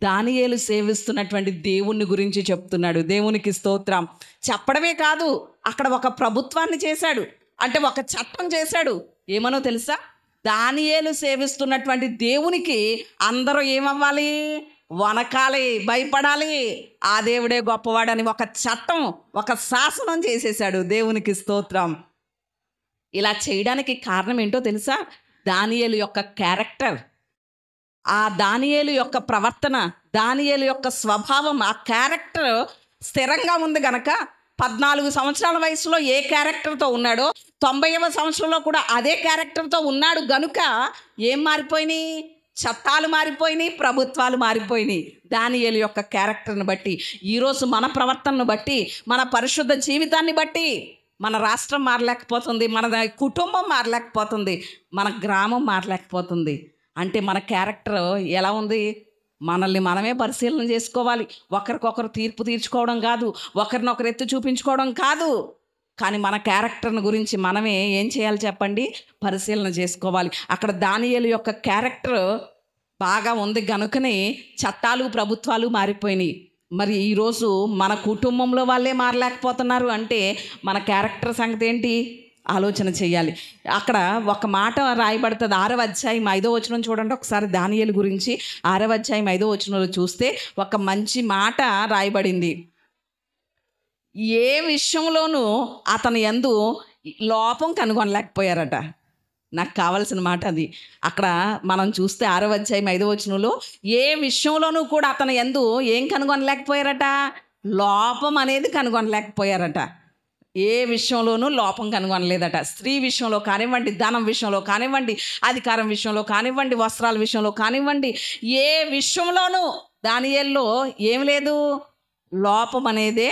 దానియేలు సేవిస్తున్నటువంటి దేవుని గురించి చెప్తున్నాడు. దేవునికి స్తోత్రం. చెప్పడమే కాదు, అక్కడ ఒక ప్రభుత్వాన్ని చేశాడు, అంటే ఒక చట్టం చేశాడు. ఏమనో తెలుసా? దానియేలు సేవిస్తున్నటువంటి దేవునికి అందరూ ఏమవ్వాలి? వనకాలి, భయపడాలి. ఆ దేవుడే గొప్పవాడని ఒక చట్టం, ఒక శాసనం చేసేశాడు. దేవునికి స్తోత్రం. ఇలా చేయడానికి కారణం ఏంటో తెలుసా? దానియేలు యొక్క క్యారెక్టర్. ఆ దానియేలు యొక్క ప్రవర్తన, దానియేలు యొక్క స్వభావం, ఆ క్యారెక్టర్ స్థిరంగా ఉంది గనక 14 సంవత్సరాల వయసులో ఏ క్యారెక్టర్తో ఉన్నాడో 90వ సంవత్సరంలో కూడా అదే క్యారెక్టర్తో ఉన్నాడు గనుక ఏం మారిపోయినాయి? చట్టాలు మారిపోయినాయి, ప్రభుత్వాలు మారిపోయినాయి. దానియేలు యొక్క క్యారెక్టర్ని బట్టి, ఈరోజు మన ప్రవర్తనను బట్టి, మన పరిశుద్ధ జీవితాన్ని బట్టి మన రాష్ట్రం మారలేకపోతుంది, మన కుటుంబం మారలేకపోతుంది, మన గ్రామం మారలేకపోతుంది. అంటే మన క్యారెక్టర్ ఎలా ఉంది? మనల్ని మనమే పరిశీలన చేసుకోవాలి. ఒకరికొకరు తీర్పు తీర్చుకోవడం కాదు, ఒకరినొకరు ఎత్తు చూపించుకోవడం కాదు. కానీ మన క్యారెక్టర్ని గురించి మనమే ఏం చేయాలి చెప్పండి? పరిశీలన చేసుకోవాలి. అక్కడ దానియేలు యొక్క క్యారెక్టర్ బాగా ఉంది గనుకనే చట్టాలు, ప్రభుత్వాలు మారిపోయినాయి. మరి ఈరోజు మన కుటుంబంలో వాళ్ళే మారలేకపోతున్నారు అంటే మన క్యారెక్టర్ సంగతి ఏంటి? ఆలోచన చేయాలి. అక్కడ ఒక మాట రాయబడుతుంది, 6వ అధ్యాయం 5వ వచనం చూడండి ఒకసారి. దానియేలు గురించి 6వ అధ్యాయం 5వ వచనంలో చూస్తే ఒక మంచి మాట రాయబడింది. ఏ విషయంలోనూ అతని యందు లోపం కనుగొనలేకపోయారట. నాకు కావాల్సిన మాట అది. అక్కడ మనం చూస్తే 6వ అధ్యాయం 5వ వచనంలో ఏ విషయంలోనూ కూడా అతని యందు ఏం కనుగొనలేకపోయారట? లోపం అనేది కనుగొనలేకపోయారట. ఏ విషయంలోనూ లోపం కనుగొనలేదట. స్త్రీ విషయంలో కానివ్వండి, ధనం విషయంలో కానివ్వండి, అధికారం విషయంలో కానివ్వండి, వస్త్రాల విషయంలో కానివ్వండి, ఏ విషయంలోనూ దానియేలులో ఏం లేదు? లోపం అనేదే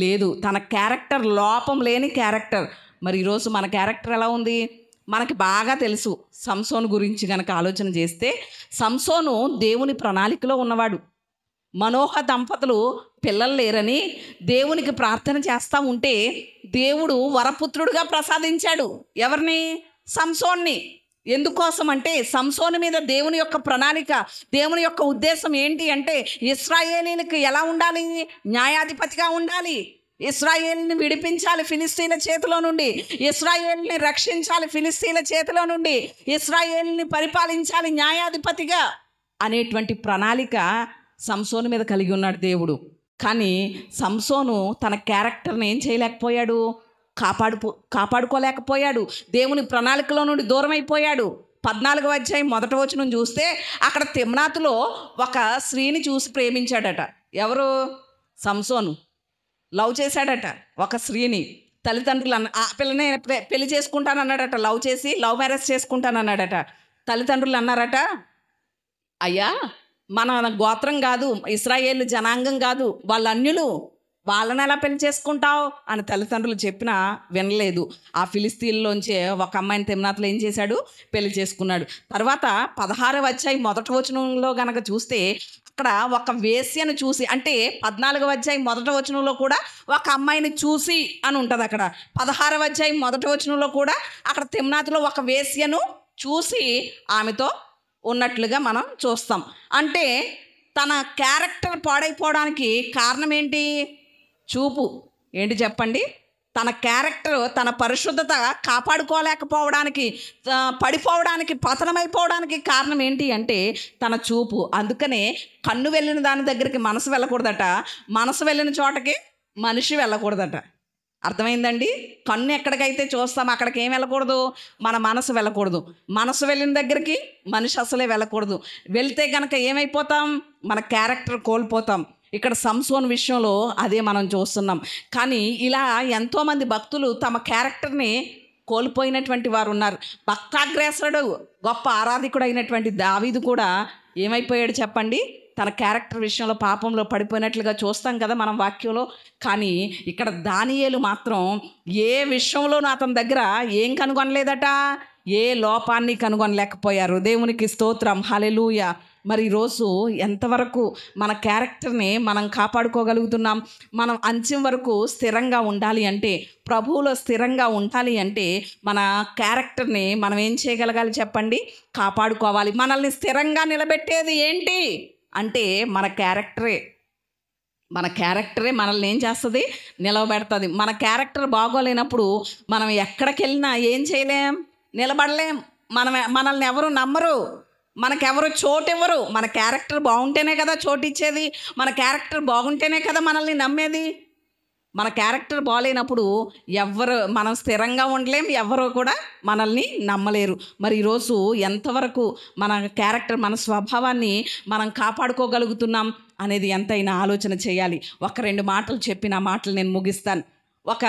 లేదు. తన క్యారెక్టర్ లోపం లేని క్యారెక్టర్. మరి ఈరోజు మన క్యారెక్టర్ ఎలా ఉంది? మనకి బాగా తెలుసు. సంసోను గురించి కనుక ఆలోచన చేస్తే, సంసోను దేవుని ప్రణాళికలో ఉన్నవాడు. మనోహ దంపతులు పిల్లలు లేరని దేవునికి ప్రార్థన చేస్తూ ఉంటే దేవుడు వరపుత్రుడిగా ప్రసాదించాడు. ఎవరిని? సంసోన్ని. ఎందుకోసం అంటే సంసోను మీద దేవుని యొక్క ప్రణాళిక, దేవుని యొక్క ఉద్దేశం ఏంటి అంటే ఇశ్రాయేలీలకు ఎలా ఉండాలి? న్యాయాధిపతిగా ఉండాలి. ఇశ్రాయేలుని విడిపించాలి ఫిలిస్తీన్ల చేతిలో నుండి, ఇశ్రాయేలుని రక్షించాలి ఫిలిస్తీన్ల చేతిలో నుండి, ఇశ్రాయేలుని పరిపాలించాలి న్యాయాధిపతిగా అనేటువంటి ప్రణాళిక సంసోను మీద కలిగి ఉన్నాడు దేవుడు. కానీ సంసోను తన క్యారెక్టర్ని ఏం చేయలేకపోయాడు? కాపాడుకోలేకపోయాడు. దేవుని ప్రణాళికలో నుండి దూరం అయిపోయాడు. 14వ అధ్యాయం 1వ వచనం చూస్తే అక్కడ తిమ్నాతులో ఒక స్త్రీని చూసి ప్రేమించాడట. ఎవరు? సంసోను లవ్ చేశాడట ఒక స్త్రీని. తల్లిదండ్రులు ఆ పిల్లని పెళ్లి చేసుకుంటానన్నాడట. Love marriage చేసుకుంటానన్నాడట. తల్లిదండ్రులు అన్నారట, అయ్యా మన గోత్రం కాదు, ఇశ్రాయేలు జనాంగం కాదు, వాళ్ళ అన్యులు, వాళ్ళని ఎలా పెళ్లి చేసుకుంటావు అని తల్లిదండ్రులు చెప్పినా వినలేదు. ఆ ఫిలిస్తీన్లోంచే ఒక అమ్మాయిని తిమ్నాతులో ఏం చేశాడు? పెళ్లి చేసుకున్నాడు. తర్వాత 16వ అధ్యాయం 1వ వచనంలో గనక చూస్తే అక్కడ ఒక వేశ్యను చూసి, అంటే 14వ అధ్యాయం 1వ వచనంలో కూడా ఒక అమ్మాయిని చూసి అని ఉంటుంది. అక్కడ 16వ అధ్యాయం 1వ వచనంలో కూడా అక్కడ తిమ్నాతులో ఒక వేశ్యను చూసి ఆమెతో ఉన్నట్లుగా మనం చూస్తాం. అంటే తన క్యారెక్టర్ పాడైపోవడానికి కారణం ఏంటి? చూపు. ఏంటి చెప్పండి? తన క్యారెక్టర్, తన పరిశుద్ధత కాపాడుకోలేకపోవడానికి, పడిపోవడానికి, పతనమైపోవడానికి కారణం ఏంటి అంటే తన చూపు. అందుకనే కన్ను వెళ్ళిన దాని దగ్గరికి మనసు వెళ్ళకూడదట, మనసు వెళ్ళిన చోటకి మనిషి వెళ్ళకూడదట. అర్థమైందండి? కన్ను ఎక్కడికైతే చూస్తామో అక్కడికి ఏం వెళ్ళకూడదు? మన మనసు వెళ్ళకూడదు. మనసు వెళ్ళిన దగ్గరికి మనిషి అసలే వెళ్ళకూడదు. వెళ్తే కనుక ఏమైపోతాం? మన క్యారెక్టర్ కోల్పోతాం. ఇక్కడ సంసోను విషయంలో అదే మనం చూస్తున్నాం. కానీ ఇలా ఎంతోమంది భక్తులు తమ క్యారెక్టర్ని కోల్పోయినటువంటి వారు ఉన్నారు. భక్తాగ్రేసరుడు, గొప్ప ఆరాధికుడు అయినటువంటి దావీదు కూడా ఏమైపోయాడు చెప్పండి? తన క్యారెక్టర్ విషయంలో పాపంలో పడిపోయినట్లుగా చూస్తాం కదా మనం వాక్యంలో. కానీ ఇక్కడ దానియేలు మాత్రం ఏ విషయంలోనూ అతని దగ్గర ఏం కనుగొనలేదట? ఏ లోపాన్ని కనుగొనలేకపోయారు. దేవునికి స్తోత్రం, హల్లెలూయా. మరి ఈరోజు ఎంతవరకు మన క్యారెక్టర్ని మనం కాపాడుకోగలుగుతున్నాం? మనం అంత్యం వరకు స్థిరంగా ఉండాలి అంటే, ప్రభువులో స్థిరంగా ఉండాలి అంటే మన క్యారెక్టర్ని మనం ఏం చేయగలగాలి చెప్పండి? కాపాడుకోవాలి. మనల్ని స్థిరంగా నిలబెట్టేది ఏంటి అంటే మన క్యారెక్టరే. మన క్యారెక్టరే మనల్ని ఏం చేస్తుంది? నిలబెడుతుంది. మన క్యారెక్టర్ బాగోలేనప్పుడు మనం ఎక్కడికి వెళ్ళినా ఏం చేయలేం, నిలబడలేం. మనల్ని ఎవరు నమ్మరు, మనకెవరు చోటు ఇవ్వరు. మన క్యారెక్టర్ బాగుంటేనే కదా చోటు ఇచ్చేది, మన క్యారెక్టర్ బాగుంటేనే కదా మనల్ని నమ్మేది. మన క్యారెక్టర్ బాగాలేనప్పుడు మనం స్థిరంగా ఉండలేం, ఎవరు కూడా మనల్ని నమ్మలేరు. మరి ఈరోజు ఎంతవరకు మన క్యారెక్టర్, మన స్వభావాన్ని మనం కాపాడుకోగలుగుతున్నాం అనేది ఎంతైనా ఆలోచన చేయాలి. ఒక 2 మాటలు చెప్పి నా మాటలు నేను ముగిస్తాను. ఒక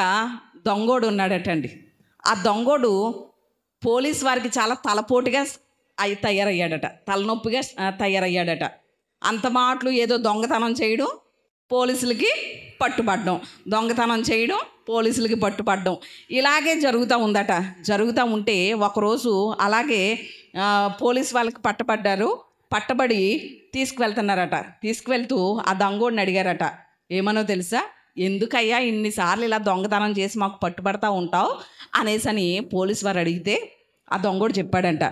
దొంగోడు ఉన్నాడటండి. ఆ దొంగోడు పోలీస్ వారికి చాలా తలపోటుగా తయారయ్యాడట, తలనొప్పిగా తయారయ్యాడట. అంత మాటలు ఏదో దొంగతనం చేయడం, పోలీసులకి పట్టుబడడం, దొంగతనం చేయడం, పోలీసులకి పట్టుబడడం, ఇలాగే జరుగుతూ ఉందట. జరుగుతూ ఉంటే ఒకరోజు అలాగే పోలీస్ వాళ్ళకి పట్టబడి తీసుకువెళ్తున్నారట. తీసుకువెళ్తూ ఆ దొంగోడిని అడిగారట, ఏమనో తెలుసా, ఎందుకయ్యా ఇన్నిసార్లు ఇలా దొంగతనం చేసి మాకు పట్టుబడతా ఉంటావు అనేసని పోలీసు వారు అడిగితే ఆ దొంగోడు చెప్పాడంట,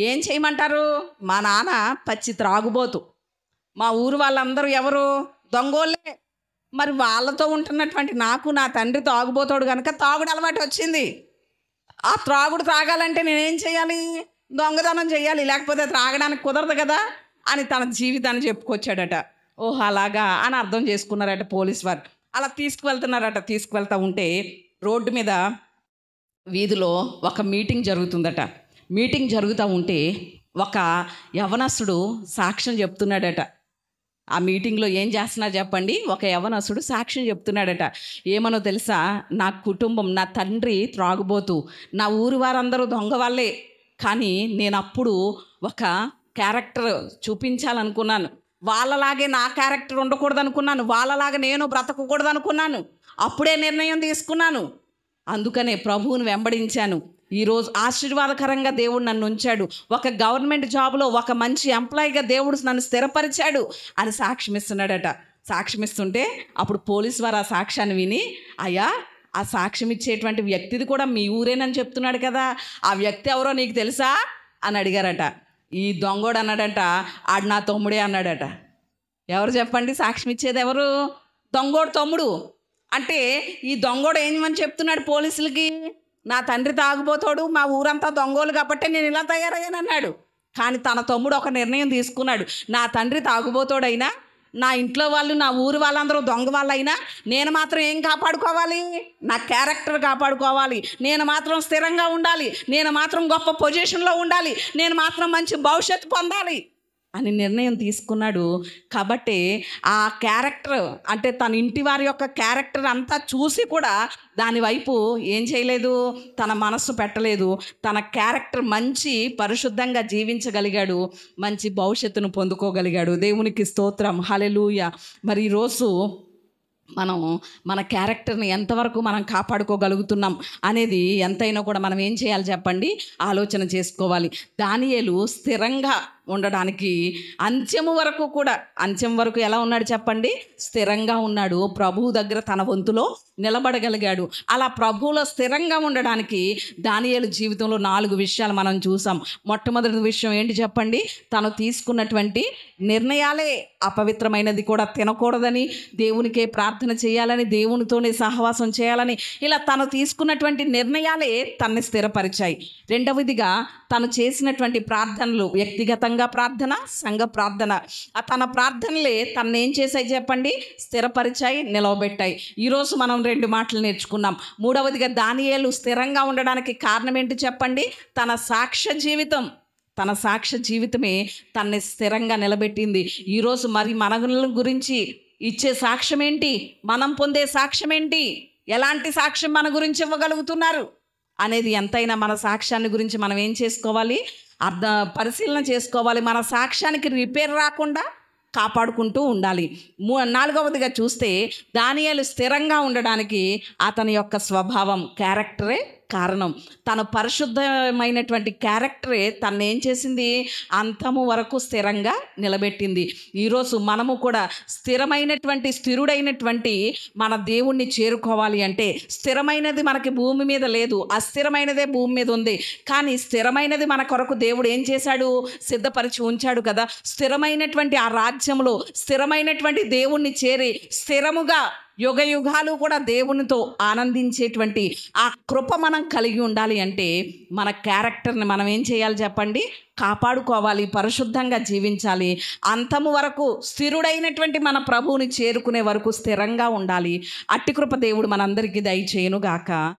ఏం చేయమంటారు, మా నాన్న పచ్చి త్రాగుబోతు, మా ఊరు వాళ్ళందరూ ఎవరు, దొంగోళ్ళే. మరి వాళ్ళతో ఉంటున్నటువంటి నాకు నా తండ్రి తాగుబోతాడు కనుక తాగుడు అలవాటు వచ్చింది. ఆ త్రాగుడు తాగాలంటే నేనేం చేయాలి, దొంగతనం చేయాలి, లేకపోతే త్రాగడానికి కుదరదు కదా అని తన జీవితాన్ని చెప్పుకొచ్చాడట. ఓహ్ అలాగా అని అర్థం చేసుకున్నారట పోలీస్ వారు. అలా తీసుకువెళ్తున్నారట. తీసుకువెళ్తూ ఉంటే రోడ్డు మీద వీధిలో ఒక మీటింగ్ జరుగుతుందట. మీటింగ్ జరుగుతూ ఉంటే ఒక యవనస్తుడు సాక్ష్యం చెప్తున్నాడట. ఆ మీటింగ్లో ఏం చేస్తున్నారు చెప్పండి, ఒక యవనస్తుడు సాక్ష్యం చెప్తున్నాడట. ఏమనో తెలుసా, నా కుటుంబం, నా తండ్రి త్రాగుబోతు, నా ఊరు వారందరూ దొంగ వాళ్ళే, కానీ నేను అప్పుడు ఒక క్యారెక్టర్ చూపించాలనుకున్నాను, వాళ్ళలాగే నా క్యారెక్టర్ ఉండకూడదు అనుకున్నాను, వాళ్ళలాగా నేను బ్రతకకూడదు అనుకున్నాను, అప్పుడే నిర్ణయం తీసుకున్నాను, అందుకనే ప్రభువుని వెంబడించాను. ఈరోజు ఆశీర్వాదకరంగా దేవుడు నన్ను ఉంచాడు, ఒక గవర్నమెంట్ జాబ్లో ఒక మంచి ఎంప్లాయీగా దేవుడు నన్ను స్థిరపరిచాడు అని సాక్ష్యం ఇస్తున్నాడట. సాక్ష్యం ఇస్తుంటే అప్పుడు పోలీసు వారు ఆ సాక్ష్యాన్ని విని, అయ్యా ఆ సాక్ష్యం ఇచ్చేటువంటి వ్యక్తిది కూడా మీ ఊరేనని చెప్తున్నాడు కదా, ఆ వ్యక్తి ఎవరో నీకు తెలుసా అని అడిగారట. ఈ దొంగోడు అన్నాడట, ఆడు నా తమ్ముడే అన్నాడట. ఎవరు చెప్పండి, సాక్ష్యం ఇచ్చేది ఎవరు, దొంగోడు తమ్ముడు. అంటే ఈ దొంగోడు ఏమని చెప్తున్నాడు పోలీసులకి, నా తండ్రి తాగుబోతాడు, మా ఊరంతా దొంగోలు కాబట్టి నేను ఇలా తయారయ్యాను అన్నాడు. కానీ తన తమ్ముడు ఒక నిర్ణయం తీసుకున్నాడు, నా తండ్రి తాగుబోతాడైనా, నా ఇంట్లో వాళ్ళు, నా ఊరు వాళ్ళందరూ దొంగ వాళ్ళైనా నేను మాత్రం ఏం కాపాడుకోవాలి, నా క్యారెక్టర్ కాపాడుకోవాలి, నేను మాత్రం స్థిరంగా ఉండాలి, నేను మాత్రం గొప్ప పొజిషన్లో ఉండాలి, నేను మాత్రం మంచి భవిష్యత్తు పొందాలి అని నిర్ణయం తీసుకున్నాడు. కాబట్టి ఆ క్యారెక్టర్ అంటే తన ఇంటి వారి యొక్క క్యారెక్టర్ అంతా చూసి కూడా దాని వైపు ఏం చేయలేదు, తన మనస్సు పెట్టలేదు. తన క్యారెక్టర్ మంచి పరిశుద్ధంగా జీవించగలిగాడు, మంచి భవిష్యత్తును పొందుకోగలిగాడు. దేవునికి స్తోత్రం, హల్లెలూయా. మరి ఈరోజు మనం మన క్యారెక్టర్ని ఎంతవరకు మనం కాపాడుకోగలుగుతున్నాం అనేది ఎంతైనా కూడా మనం ఏం చేయాలి చెప్పండి, ఆలోచన చేసుకోవాలి. దానియేలు స్థిరంగా ఉండడానికి అంత్యము వరకు ఎలా ఉన్నాడు చెప్పండి, స్థిరంగా ఉన్నాడు. ప్రభువు దగ్గర తన వంతులో నిలబడగలిగాడు. అలా ప్రభువులో స్థిరంగా ఉండడానికి దానియేలు జీవితంలో 4 విషయాలు మనం చూసాం. మొట్టమొదటి విషయం ఏంటి చెప్పండి, తను తీసుకున్నటువంటి నిర్ణయాలే అపవిత్రమైనది కూడా తినకూడదని, దేవునికే ప్రార్థన చేయాలని, దేవునితోనే సహవాసం చేయాలని, ఇలా తను తీసుకున్నటువంటి నిర్ణయాలే తనని స్థిరపరిచాయి. రెండవదిగా తను చేసినటువంటి ప్రార్థనలు, వ్యక్తిగతంగా ప్రార్థన, సంఘ ప్రార్థన, తన ప్రార్థనలే తను ఏం చేశాయి చెప్పండి, స్థిరపరిచాయి, నిలవబెట్టాయి. ఈరోజు మనం 2 మాటలు నేర్చుకున్నాం. మూడవదిగా దానియేలు స్థిరంగా ఉండడానికి కారణం ఏంటి చెప్పండి, తన సాక్ష్య జీవితమే తనని స్థిరంగా నిలబెట్టింది. ఈరోజు మరి మన గురించి ఇచ్చే సాక్ష్యం ఏంటి, మనం పొందే సాక్ష్యం ఏంటి, ఎలాంటి సాక్ష్యం మన గురించి ఇవ్వగలుగుతున్నారు అనేది ఎంతైనా మన సాక్ష్యాన్ని గురించి మనం ఏం చేసుకోవాలి, పరిశీలన చేసుకోవాలి. మన సాక్ష్యానికి రిపేర్ రాకుండా కాపాడుకుంటూ ఉండాలి. నాలుగవదిగా చూస్తే దానియేలు స్థిరంగా ఉండడానికి అతని యొక్క స్వభావం, క్యారెక్టరే కారణం. తన పరిశుద్ధమైనటువంటి క్యారెక్టరే తను ఏం చేసింది, అంతము వరకు స్థిరంగా నిలబెట్టింది. ఈరోజు మనము కూడా స్థిరుడైనటువంటి మన దేవుణ్ణి చేరుకోవాలి అంటే, స్థిరమైనది మనకి భూమి మీద లేదు, అస్థిరమైనదే భూమి మీద ఉంది. కానీ స్థిరమైనది మన కొరకు దేవుడు ఏం చేశాడు, సిద్ధపరిచి ఉంచాడు కదా. స్థిరమైనటువంటి ఆ రాజ్యంలో స్థిరమైనటువంటి దేవుణ్ణి చేరి స్థిరముగా యుగ యుగాలు కూడా దేవునితో ఆనందించేటువంటి ఆ కృప మనం కలిగి ఉండాలి అంటే మన క్యారెక్టర్ని మనం ఏం చేయాలి చెప్పండి? కాపాడుకోవాలి, పరిశుద్ధంగా జీవించాలి, అంతము వరకు స్థిరుడైనటువంటి మన ప్రభువుని చేరుకునే వరకు స్థిరంగా ఉండాలి. అట్టి కృప దేవుడు మనందరికీ దయచేయును గాక.